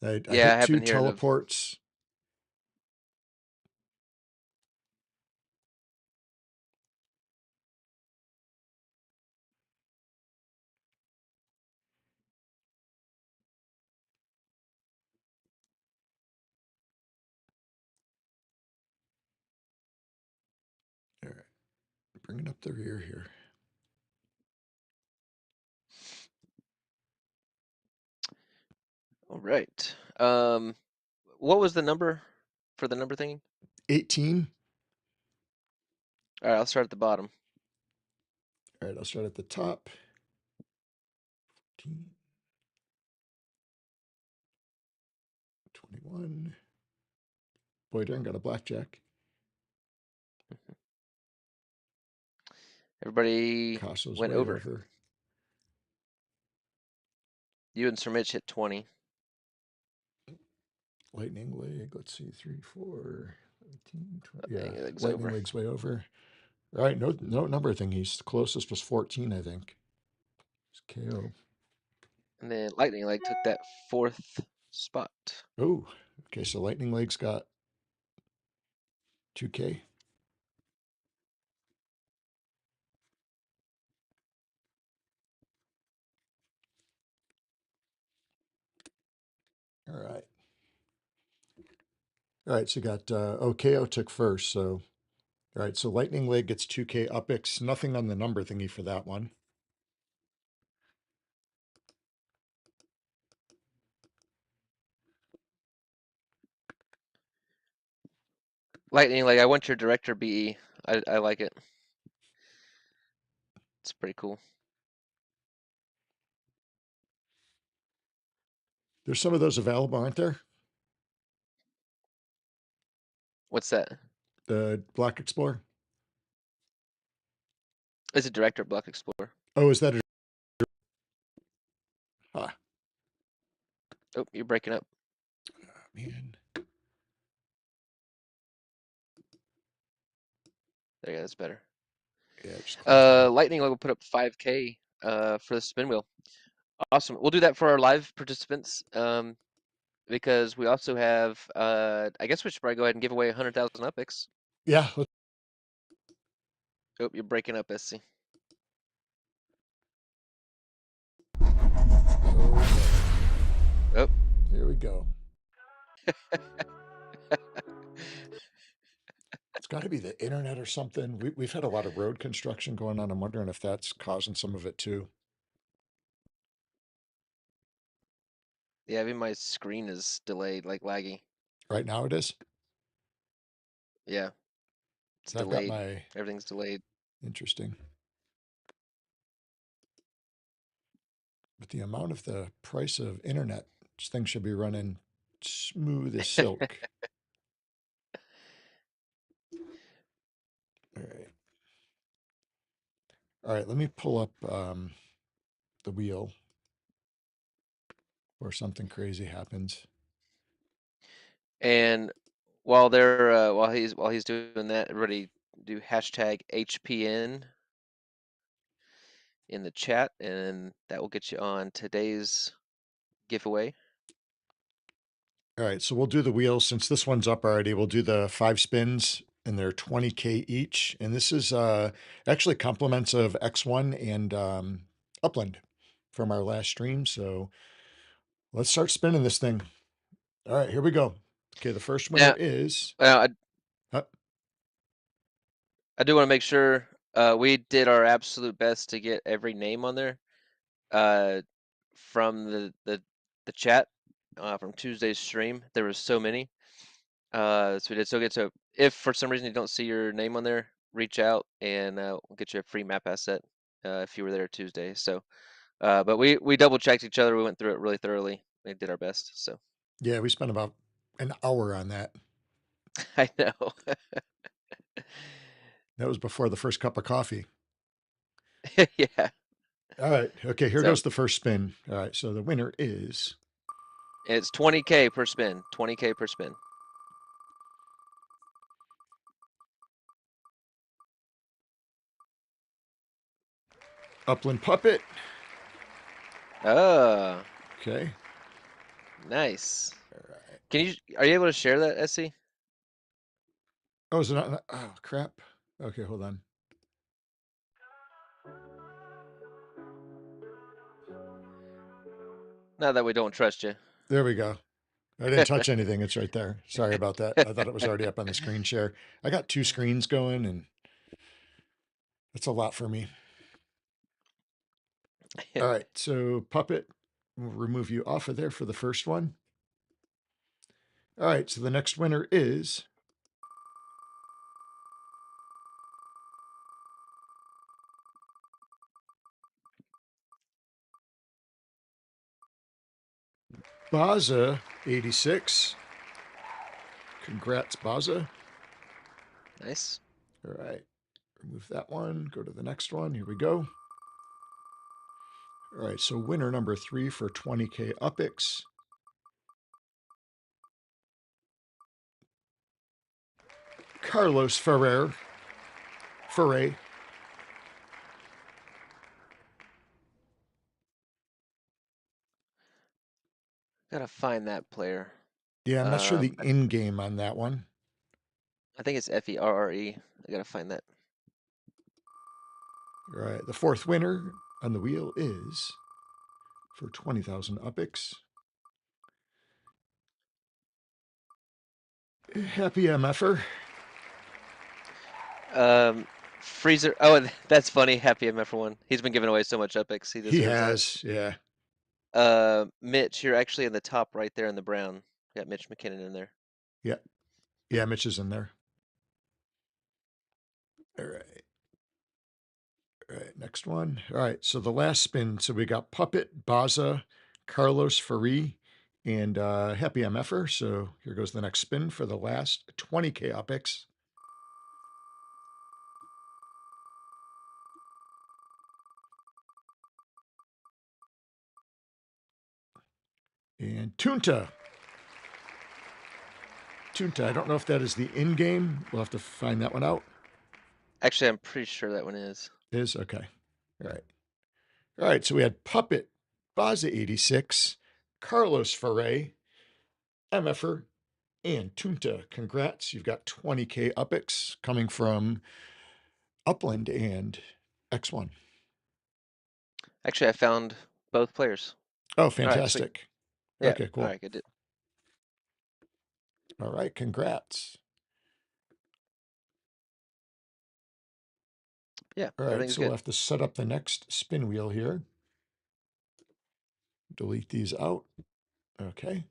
[SPEAKER 1] I
[SPEAKER 2] Yeah, I
[SPEAKER 1] hit
[SPEAKER 2] have
[SPEAKER 1] two
[SPEAKER 2] been hearing of.
[SPEAKER 1] teleports. All right, bringing up the rear here.
[SPEAKER 2] All right. What was the number for the number thingy?
[SPEAKER 1] 18.
[SPEAKER 2] All right, I'll start at the bottom.
[SPEAKER 1] All right, I'll start at the top. 14, 21. Boy, darn, got a blackjack.
[SPEAKER 2] Everybody
[SPEAKER 1] Casso's
[SPEAKER 2] went
[SPEAKER 1] way
[SPEAKER 2] over.
[SPEAKER 1] over.
[SPEAKER 2] You and Sir Mitch hit 20.
[SPEAKER 1] Lightning leg. Let's see, 3, 4, 18, 20. Yeah,
[SPEAKER 2] Lightning leg's
[SPEAKER 1] lightning
[SPEAKER 2] over.
[SPEAKER 1] leg's way over. All right, no number thingies. The closest was 14, I think. It's KO.
[SPEAKER 2] And then Lightning Leg took that 4th spot.
[SPEAKER 1] Oh, okay. So lightning leg's got 2K. All right. All right. So you got KO took first. So all right. So lightning leg gets 2K upix. Nothing on the number thingy for that one.
[SPEAKER 2] Lightning Leg, I want your director BE. I like it. It's pretty cool.
[SPEAKER 1] There's some of those available, aren't there?
[SPEAKER 2] What's that?
[SPEAKER 1] The Black Explorer.
[SPEAKER 2] It's a director Block Explorer.
[SPEAKER 1] Oh, is that a? Ah,
[SPEAKER 2] Oh, you're breaking up.
[SPEAKER 1] man.
[SPEAKER 2] There you go, that's better.
[SPEAKER 1] Yeah, just closed out.
[SPEAKER 2] Lightning Leg will put up 5K for the spin wheel. Awesome. We'll do that for our live participants. Because we also have I guess we should probably go ahead and give away 100,000 upix.
[SPEAKER 1] Yeah.
[SPEAKER 2] Oh, you're breaking up, SC. Oh.
[SPEAKER 1] Here we go. It's got to be the internet or something. We've had a lot of road construction going on. I'm wondering if that's causing some of it too.
[SPEAKER 2] Yeah, even my screen is delayed, like laggy.
[SPEAKER 1] Right now it is.
[SPEAKER 2] Yeah, it's
[SPEAKER 1] I've got
[SPEAKER 2] delayed.
[SPEAKER 1] my
[SPEAKER 2] Everything's delayed.
[SPEAKER 1] interesting. But the amount of the price of internet, this thing should be running smooth as silk. All right. All right, let me pull up the wheel or something crazy happens.
[SPEAKER 2] And while he's doing that, everybody do hashtag HPN in the chat, and that will get you on today's giveaway.
[SPEAKER 1] All right, so we'll do the wheels since this one's up already. We'll do the 5 spins and they're 20K each. And this is actually compliments of X1 and Upland from our last stream. So let's start spinning this thing. All right, here we go. Okay, the first winner
[SPEAKER 2] Now,
[SPEAKER 1] is
[SPEAKER 2] I
[SPEAKER 1] uh,
[SPEAKER 2] I do want to make sure we did our absolute best to get every name on there from the chat from Tuesday's stream. There was so many. So we did so good. So if for some reason you don't see your name on there, reach out and we'll get you a free map asset if you were there Tuesday. So, but we double checked each other. We went through it really thoroughly. We did our best. So
[SPEAKER 1] yeah, we spent about an hour on that.
[SPEAKER 2] I know.
[SPEAKER 1] That was before the first cup of coffee.
[SPEAKER 2] Yeah.
[SPEAKER 1] All right, okay, here
[SPEAKER 2] So
[SPEAKER 1] goes the first spin. All right, so the winner is
[SPEAKER 2] it's 20K per spin. 20K per spin.
[SPEAKER 1] Upland Puppet.
[SPEAKER 2] Oh,
[SPEAKER 1] Okay.
[SPEAKER 2] nice.
[SPEAKER 1] All right.
[SPEAKER 2] Are you able to share that, SC?
[SPEAKER 1] Oh, is it not? Oh, crap. Okay, hold on.
[SPEAKER 2] Not that we don't trust you.
[SPEAKER 1] There we go. I didn't touch anything. It's right there. Sorry about that. I thought it was already up on the screen share. I got 2 screens going and that's a lot for me. All right. So Puppet We'll remove you off of there for the first one. All right, so the next winner is Baza 86. Congrats, Baza.
[SPEAKER 2] Nice.
[SPEAKER 1] All right, remove that one. Go to the next one. Here we go. All right, so winner number 3 for 20K UpX. Carlos Ferrer. Ferre.
[SPEAKER 2] Gotta find that player.
[SPEAKER 1] Yeah, I'm not sure the in game on that one.
[SPEAKER 2] I think it's Ferre. I gotta find that.
[SPEAKER 1] All right, the fourth winner on the wheel is for 20,000 UpX. Happy MFer.
[SPEAKER 2] Freezer. Oh, and that's funny. Happy MF for one. He's been giving away so much epics. He
[SPEAKER 1] He
[SPEAKER 2] deserves that.
[SPEAKER 1] has, yeah.
[SPEAKER 2] Mitch, you're actually in the top right there in the brown. Got Mitch McKinnon in there.
[SPEAKER 1] Yeah. Yeah, Mitch is in there. All right. All right, next one. All right, so the last spin. So we got Puppet, Baza, Carlos Ferri, and Happy MFer. So here goes the next spin for the last 20K UpX. And Tunta. Tunta, I don't know if that is the in-game. We'll have to find that one out.
[SPEAKER 2] Actually, I'm pretty sure that one is.
[SPEAKER 1] Is? Okay. All right. All right, so we had Puppet, Baza 86, Carlos Ferre, MFer, and Tunta. Congrats. You've got 20K UpX coming from Upland and X1.
[SPEAKER 2] Actually, I found both players.
[SPEAKER 1] Oh,
[SPEAKER 2] All right, sweet.
[SPEAKER 1] fantastic.
[SPEAKER 2] Yeah.
[SPEAKER 1] Okay,
[SPEAKER 2] All
[SPEAKER 1] cool.
[SPEAKER 2] right, good.
[SPEAKER 1] All right, congrats.
[SPEAKER 2] Yeah,
[SPEAKER 1] All right,
[SPEAKER 2] everything's
[SPEAKER 1] so we'll
[SPEAKER 2] good.
[SPEAKER 1] have to set up the next spin wheel here. Delete these out. Okay.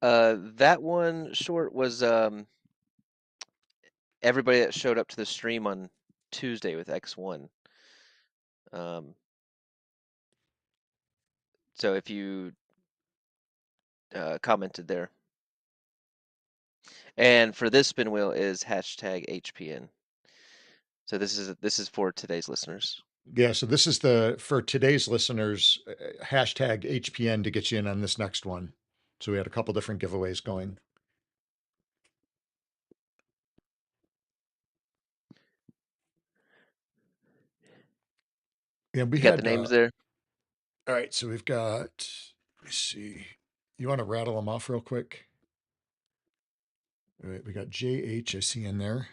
[SPEAKER 2] That one short was everybody that showed up to the stream on Tuesday with X1. So if you commented there. And for this spin wheel is hashtag HPN. So this is for today's listeners.
[SPEAKER 1] Yeah, so this is for today's listeners, hashtag HPN to get you in on this next one. So we had a couple different giveaways going. And we
[SPEAKER 2] You got the
[SPEAKER 1] had,
[SPEAKER 2] names there?
[SPEAKER 1] all right, so we've got, let me see. You want to rattle them off real quick? All right, we got JH, I see in there.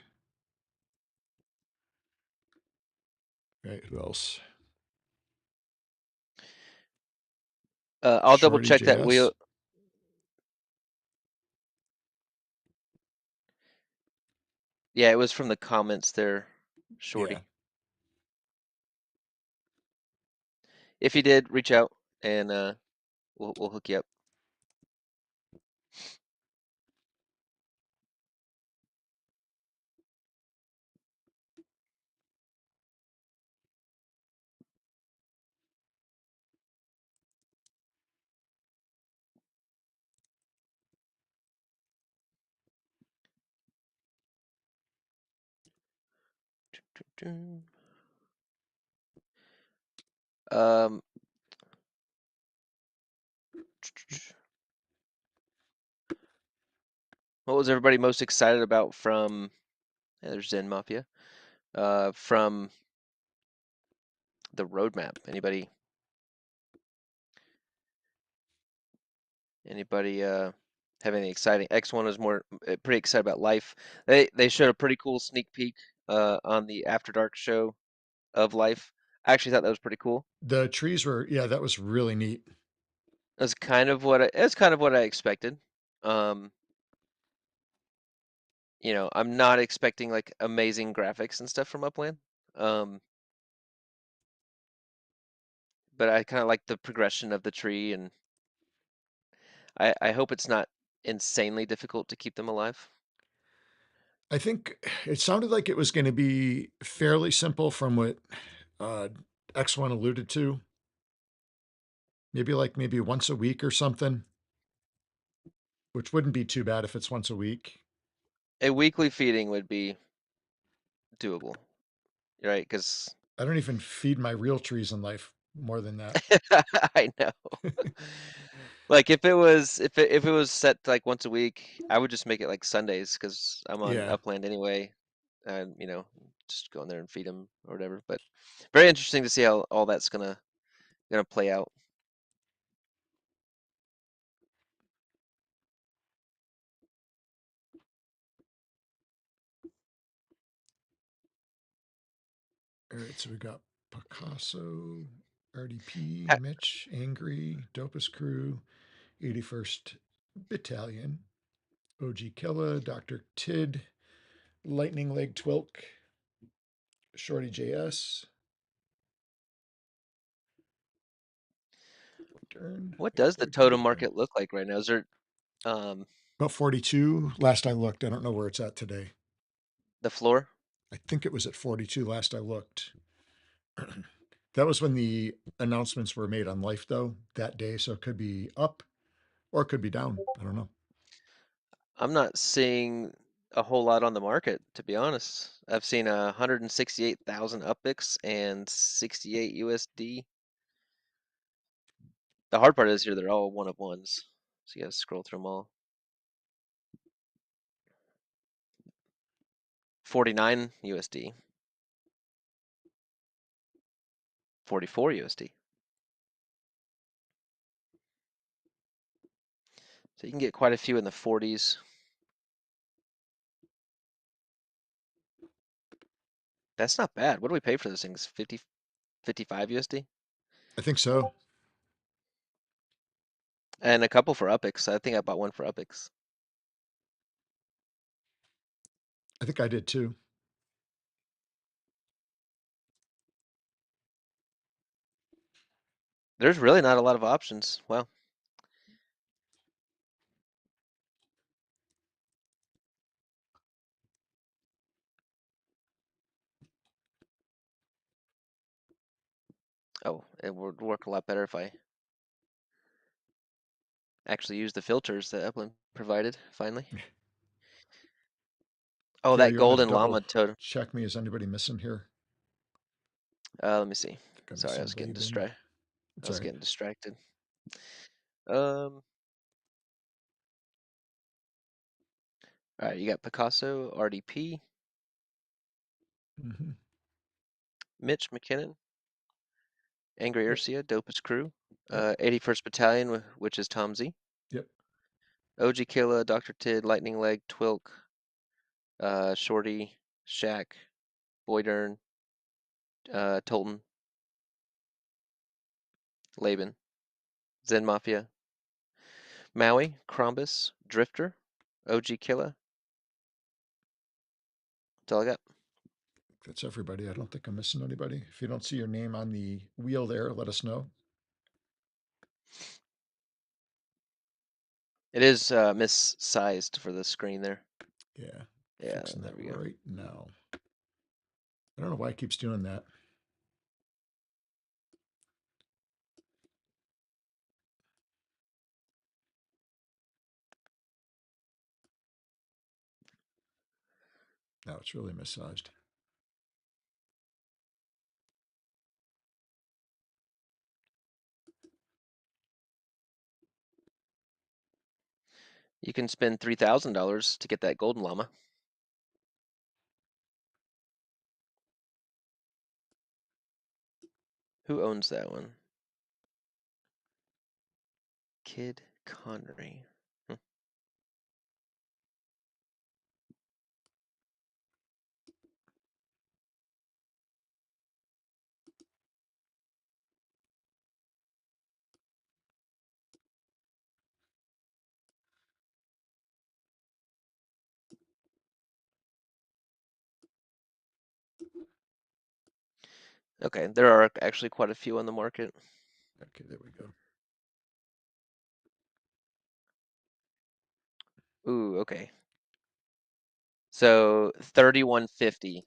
[SPEAKER 1] All right, who else?
[SPEAKER 2] I'll double
[SPEAKER 1] Shorty
[SPEAKER 2] check that wheel.
[SPEAKER 1] JS.
[SPEAKER 2] Yeah, it was from the comments there, Shorty.
[SPEAKER 1] Yeah.
[SPEAKER 2] If you did, reach out and we'll hook you up. Um, what was everybody most excited about from? Yeah, there's Zen Mafia. From the roadmap. Anybody have anything exciting? X1 was more pretty excited about life. They showed a pretty cool sneak peek on the After Dark show of life. I actually thought that was pretty cool.
[SPEAKER 1] The trees were, yeah, that was really neat.
[SPEAKER 2] That's kind of what I expected. Um, I'm not expecting like amazing graphics and stuff from Upland. Um, but I kind of like the progression of the tree, and I hope it's not insanely difficult to keep them alive.
[SPEAKER 1] I think it sounded like it was going to be fairly simple from what uh, X1 alluded to. Maybe once a week or something, which wouldn't be too bad if it's once a week.
[SPEAKER 2] A weekly feeding would be doable, right? Because
[SPEAKER 1] I don't even feed my real trees in life more than that.
[SPEAKER 2] I know. Like if it was set to like once a week, I would just make it like Sundays because I'm on
[SPEAKER 1] Yeah.
[SPEAKER 2] Upland anyway, and just go in there and feed them or whatever. But very interesting to see how all that's gonna play out.
[SPEAKER 1] All right. So we got Picasso, RDP,
[SPEAKER 2] Ha-
[SPEAKER 1] Mitch, Angry, Dopus Crew, 81st Battalion, OG Killa, Dr. Tid, Lightning Leg Twilk, Shorty JS, Dern,
[SPEAKER 2] What does the
[SPEAKER 1] Big
[SPEAKER 2] totem
[SPEAKER 1] Bird.
[SPEAKER 2] market look like right now? Is there
[SPEAKER 1] About 42 last I looked. I don't know where it's at today.
[SPEAKER 2] the floor?
[SPEAKER 1] I think it was at 42 last I looked. That was when the announcements were made on Life, though, that day. So it could be up or it could be down. I don't know.
[SPEAKER 2] I'm not seeing a whole lot on the market, to be honest. I've seen 168,000 upix and 68 USD. The hard part is here they're all one of ones, so you gotta scroll through them all. 49 USD, 44 USD. So you can get quite a few in the 40s. That's not bad. What do we pay for those things? 50, 55 USD?
[SPEAKER 1] I think so.
[SPEAKER 2] And a couple for upix. I think I bought one for upix.
[SPEAKER 1] I think I did too.
[SPEAKER 2] There's really not a lot of options. Well, oh, it would work a lot better if I actually used the filters that Upland provided, finally. Oh,
[SPEAKER 1] Gary,
[SPEAKER 2] that
[SPEAKER 1] you want to
[SPEAKER 2] golden
[SPEAKER 1] double
[SPEAKER 2] llama totem.
[SPEAKER 1] check me? Is anybody missing here?
[SPEAKER 2] Let me see.
[SPEAKER 1] I think I'm
[SPEAKER 2] Sorry, I
[SPEAKER 1] missing
[SPEAKER 2] was getting
[SPEAKER 1] Laban.
[SPEAKER 2] distracted. I
[SPEAKER 1] It's all
[SPEAKER 2] was
[SPEAKER 1] right.
[SPEAKER 2] getting distracted. Um, all right, you got Picasso, RDP,
[SPEAKER 1] Mm-hmm.
[SPEAKER 2] Mitch McKinnon, Angry
[SPEAKER 1] Yep.
[SPEAKER 2] Ursia, Dopest Crew,
[SPEAKER 1] Yep.
[SPEAKER 2] 81st Battalion, which is Tom Z,
[SPEAKER 1] Yep.
[SPEAKER 2] OG Killa, Dr. Tid, Lightning Leg, Twilk, Shorty, Shaq, Boydern, Tolton, Laban, Zen Mafia, Maui, Crombus, Drifter, OG Killa. That's all I got.
[SPEAKER 1] That's everybody. I don't think I'm missing anybody. If you don't see your name on the wheel there, let us know.
[SPEAKER 2] It is missized for the screen there.
[SPEAKER 1] Yeah.
[SPEAKER 2] Yeah,
[SPEAKER 1] Fixing
[SPEAKER 2] there
[SPEAKER 1] that
[SPEAKER 2] we go.
[SPEAKER 1] right now. I don't know why it keeps doing that. Now it's really massaged.
[SPEAKER 2] You can spend $3,000 to get that golden llama. Who owns that one? Kid Connery. Hmm. Okay, there are actually quite a few on the market.
[SPEAKER 1] Okay, there we go.
[SPEAKER 2] Ooh, okay. So 3150.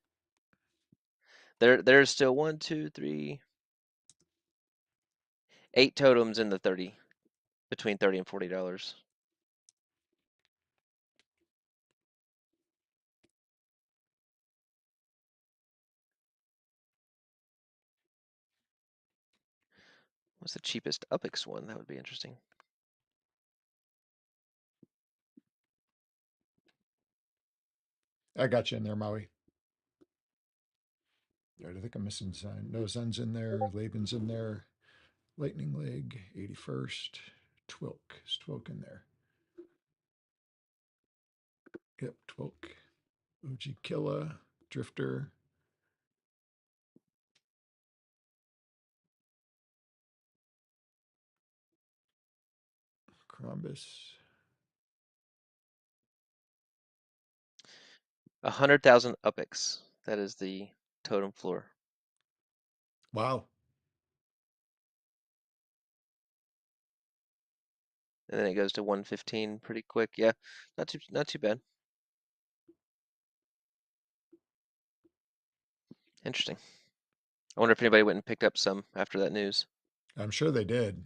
[SPEAKER 2] There's still 1, 2, 3, 8 totems in the 30, between $30 and $40. What's the cheapest UPX one? That would be interesting.
[SPEAKER 1] I got you in there, Maui. All right, I think I'm missing Zen. No, Zen's in there. Laban's in there. Lightning Leg, 81st. Twilk. Is Twilk in there? Yep, Twilk. OG Killa. Drifter. Crombus.
[SPEAKER 2] 100,000 UPX. That is the totem floor.
[SPEAKER 1] Wow.
[SPEAKER 2] And then it goes to 115 pretty quick. Yeah, not too bad. Interesting. I wonder if anybody went and picked up some after that news.
[SPEAKER 1] I'm sure they did.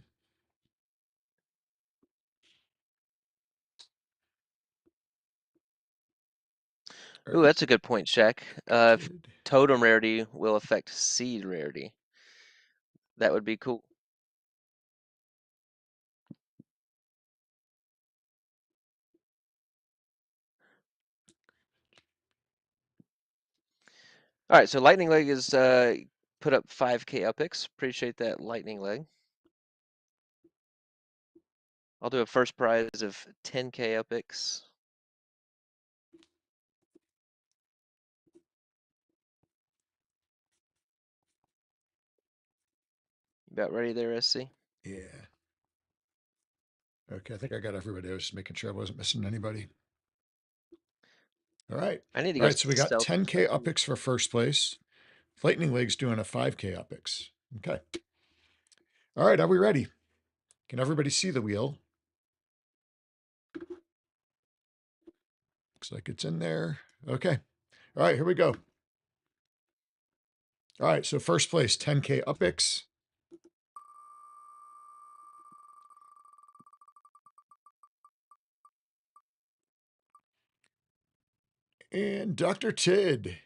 [SPEAKER 1] All
[SPEAKER 2] Ooh,
[SPEAKER 1] right.
[SPEAKER 2] that's a good point, Shaq. If
[SPEAKER 1] Did.
[SPEAKER 2] totem rarity will affect seed rarity, that would be cool. All right, so Lightning Leg is put up 5K UPX. Appreciate that, Lightning Leg. I'll do a first prize of 10K UPX. About ready there, SC?
[SPEAKER 1] Yeah. Okay, I think I got everybody. I was just making sure I wasn't missing anybody. All right.
[SPEAKER 2] I need to
[SPEAKER 1] All
[SPEAKER 2] go
[SPEAKER 1] right, so we got
[SPEAKER 2] sell some
[SPEAKER 1] 10K
[SPEAKER 2] stuff too.
[SPEAKER 1] UPX for first place. Lightning Leg's doing a 5K UPX. Okay. All right, are we ready? Can everybody see the wheel? Looks like it's in there. Okay. All right, here we go. All right, so first place, 10K UPX. And Dr. Tid.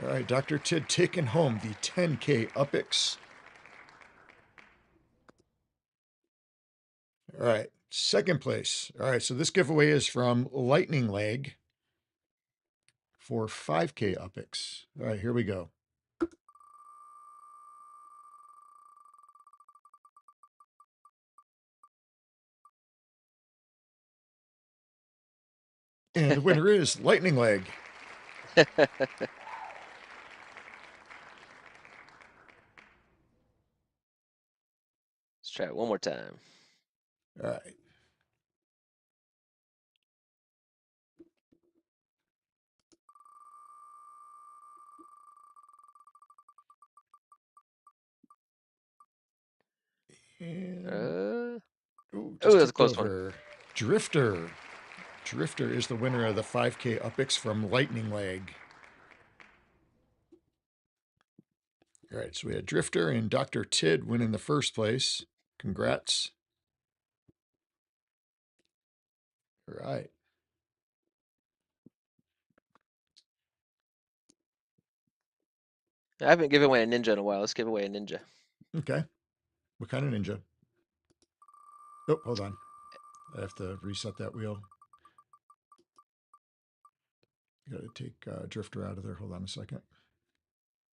[SPEAKER 1] All right, Dr. Tid taking home the 10K UPX. All right, second place. All right, so this giveaway is from Lightning Leg for 5K UPX. All right, here we go. And the winner is Lightning Leg.
[SPEAKER 2] Let's try it one more time.
[SPEAKER 1] All right. And
[SPEAKER 2] Oh,
[SPEAKER 1] just
[SPEAKER 2] that's a
[SPEAKER 1] tipped
[SPEAKER 2] close one.
[SPEAKER 1] over. Drifter. Drifter is the winner of the 5K UPX from Lightning Leg. All right, so we had Drifter and Dr. Tid winning the first place. Congrats. All right.
[SPEAKER 2] I haven't given away a ninja in a while. Let's give away a ninja.
[SPEAKER 1] Okay. What kind of ninja? Oh, hold on. I have to reset that wheel. Got to take Drifter out of there. Hold on a second.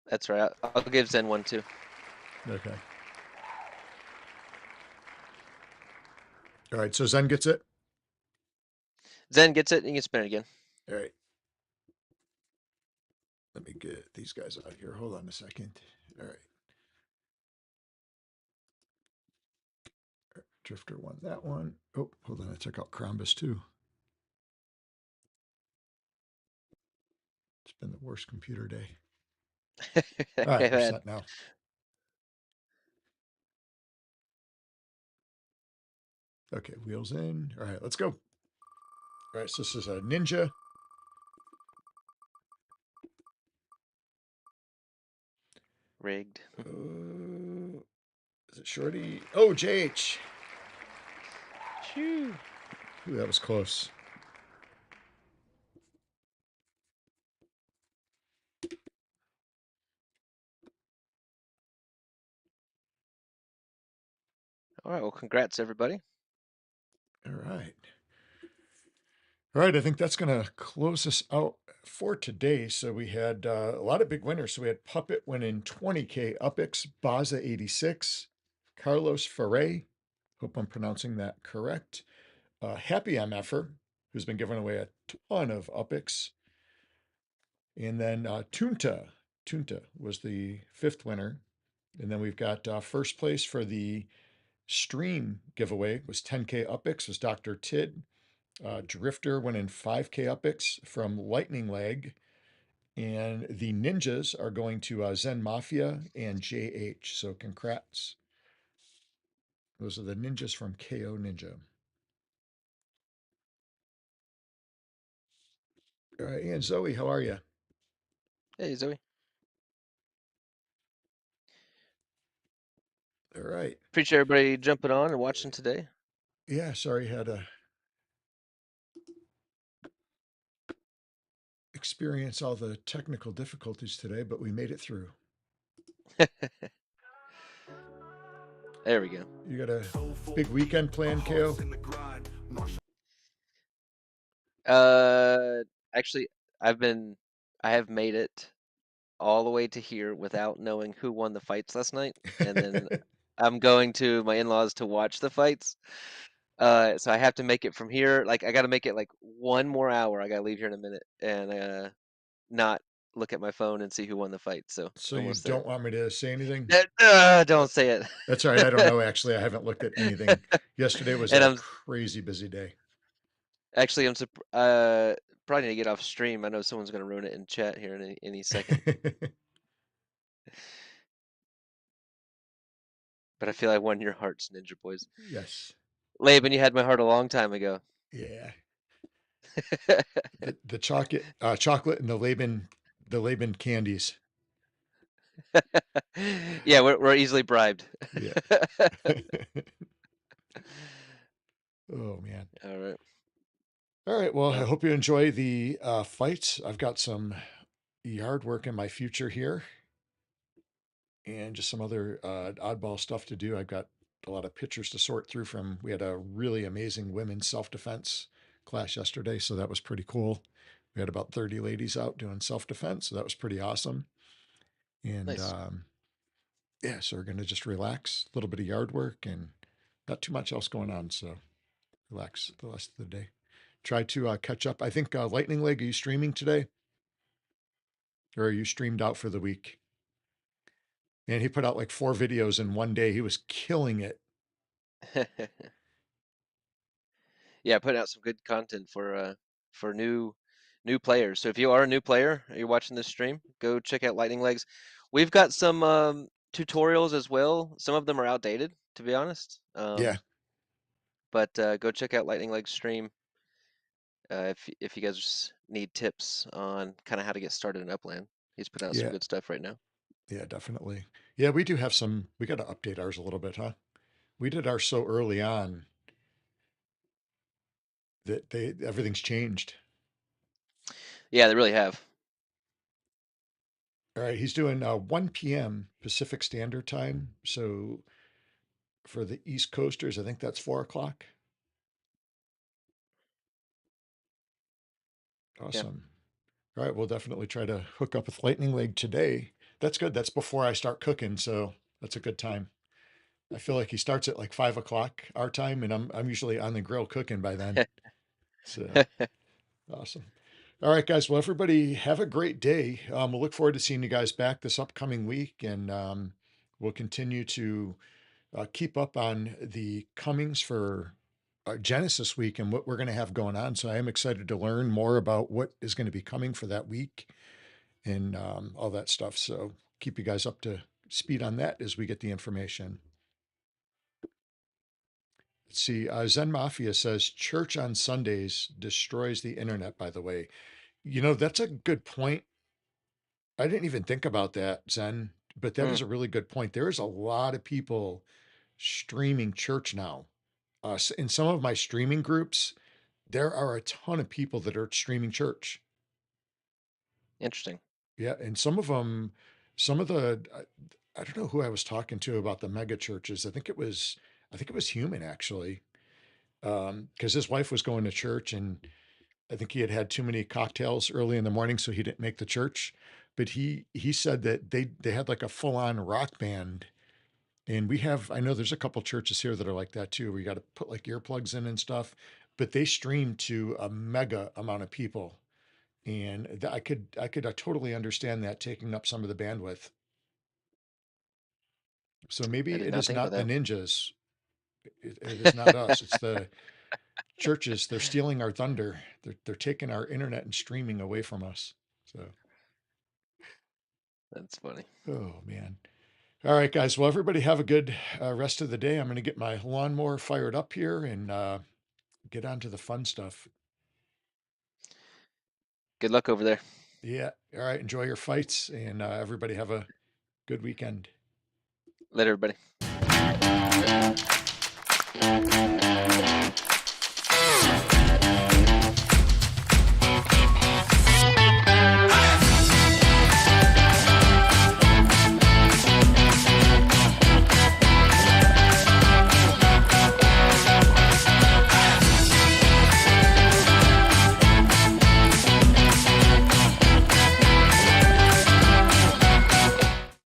[SPEAKER 2] That's right. I'll give Zen one too.
[SPEAKER 1] Okay. All right, so Zen gets it.
[SPEAKER 2] Zen gets it, and you can spin it again.
[SPEAKER 1] All right. Let me get these guys out here. Hold on a second. All right. Drifter won that one. Oh, hold on. I took out Crombus too. It's been the worst computer day. All right, we're set now. Okay, wheels in. All right, let's go. All right, so this is a Ninja.
[SPEAKER 2] Rigged.
[SPEAKER 1] Is it Shorty? Oh, JH.
[SPEAKER 2] Shoo.
[SPEAKER 1] Ooh, that was close.
[SPEAKER 2] All right. Well, congrats, everybody.
[SPEAKER 1] All right. All right, I think that's going to close us out for today. So we had a lot of big winners. So we had Puppet winning 20K Upix, Baza 86, Carlos Ferre, hope I'm pronouncing that correct, Happy MFer, who's been giving away a ton of Upix, and then Tunta was the fifth winner. And then we've got first place for the stream giveaway was 10K Upix, was Dr. Tid. Drifter went in 5K Upix from Lightning Leg. And the ninjas are going to Zen Mafia and JH. So congrats. Those are the ninjas from KO Ninja. All right, and Zoe, how are you?
[SPEAKER 2] Hey, Zoe.
[SPEAKER 1] All right.
[SPEAKER 2] Appreciate everybody jumping on and watching today.
[SPEAKER 1] Yeah, sorry, had to experience all the technical difficulties today, but we made it through.
[SPEAKER 2] There we go.
[SPEAKER 1] You got a big weekend plan, KO?
[SPEAKER 2] Uh, actually, I have made it all the way to here without knowing who won the fights last night, and then I'm going to my in-laws to watch the fights. So I have to make it from here. Like I got to make it like 1 more hour. I got to leave here in a minute and not look at my phone and see who won the fight. So
[SPEAKER 1] So you
[SPEAKER 2] almost there.
[SPEAKER 1] don't want me to say anything?
[SPEAKER 2] Don't say it.
[SPEAKER 1] That's all right. I don't know, actually. I haven't looked at anything. Yesterday was
[SPEAKER 2] And
[SPEAKER 1] a
[SPEAKER 2] I'm
[SPEAKER 1] crazy busy day.
[SPEAKER 2] actually probably need to get off stream. I know someone's gonna ruin it in chat here in any second. But I feel I won your hearts, Ninja Boys.
[SPEAKER 1] Yes.
[SPEAKER 2] Laban, you had my heart a long time ago.
[SPEAKER 1] Yeah. The chocolate and the Laban candies.
[SPEAKER 2] Yeah, we're easily bribed.
[SPEAKER 1] Yeah. Oh man.
[SPEAKER 2] All right.
[SPEAKER 1] All right. Well, I
[SPEAKER 2] Well,
[SPEAKER 1] hope you enjoy the fights. I've got some yard work in my future here, and just some other oddball stuff to do. I've got a lot of pictures to sort through from. We had a really amazing women's self-defense class yesterday, so that was pretty cool. We had about 30 ladies out doing self-defense, so that was pretty awesome. And
[SPEAKER 2] nice.
[SPEAKER 1] yeah, so we're going to just relax, a little bit of yard work, and not too much else going on. So relax the rest of the day. Try to catch up. I think Lightning Leg, are you streaming today? Or are you streamed out for the week? And he put out like 4 videos in one day. He was killing it.
[SPEAKER 2] Yeah, putting out some good content for new players. So if you are a new player, you're watching this stream, go check out Lightning Legs. We've got some tutorials as well. Some of them are outdated, to be honest.
[SPEAKER 1] Yeah,
[SPEAKER 2] But go check out Lightning Legs stream if you guys need tips on kind of how to get started in Upland. He's putting out some
[SPEAKER 1] yeah,
[SPEAKER 2] good stuff right now.
[SPEAKER 1] yeah, definitely. Yeah, we do have some, we got to update ours a little bit, huh? We did ours so early on that everything's changed.
[SPEAKER 2] Yeah, they really have.
[SPEAKER 1] All right, he's doing 1 p.m. Pacific Standard Time. So for the East Coasters, I think that's 4 o'clock.
[SPEAKER 2] Yeah.
[SPEAKER 1] Awesome. All right, we'll definitely try to hook up with Lightning Leg today. That's good. That's before I start cooking, so that's a good time. I feel like he starts at like 5 o'clock our time, and I'm usually on the grill cooking by then. So awesome. All right, guys. Well, everybody have a great day. We'll look forward to seeing you guys back this upcoming week, and we'll continue to keep up on the comings for Genesis week and what we're going to have going on. So I am excited to learn more about what is going to be coming for that week and all that stuff. So keep you guys up to speed on that as we get the information. Let's see. Zen Mafia says church on Sundays destroys the internet, by the way. That's a good point. I didn't even think about that, Zen, but that
[SPEAKER 2] Mm,
[SPEAKER 1] is a really good point. There is a lot of people streaming church now. In some of my streaming groups, there are a ton of people that are streaming church.
[SPEAKER 2] interesting.
[SPEAKER 1] Yeah, and some of the, I don't know who I was talking to about the mega churches. I think it was Human actually, because his wife was going to church, and I think he had had too many cocktails early in the morning, so he didn't make the church. But he said that they had like a full on rock band, and I know there's a couple churches here that are like that too, where you got to put like earplugs in and stuff. But they stream to a mega amount of people, and I could totally understand that taking up some of the bandwidth. So
[SPEAKER 2] I
[SPEAKER 1] maybe
[SPEAKER 2] did
[SPEAKER 1] it
[SPEAKER 2] not
[SPEAKER 1] is
[SPEAKER 2] think about
[SPEAKER 1] not the
[SPEAKER 2] that.
[SPEAKER 1] ninjas. It is not us. It's the churches. They're stealing our thunder. They're taking our internet and streaming away from us. So,
[SPEAKER 2] That's funny.
[SPEAKER 1] oh man. All right, guys. Well, everybody have a good rest of the day. I'm going to get my lawnmower fired up here and get on to the fun stuff.
[SPEAKER 2] Good luck over there.
[SPEAKER 1] Yeah. All right. Enjoy your fights, and everybody have a good weekend.
[SPEAKER 2] Later, everybody.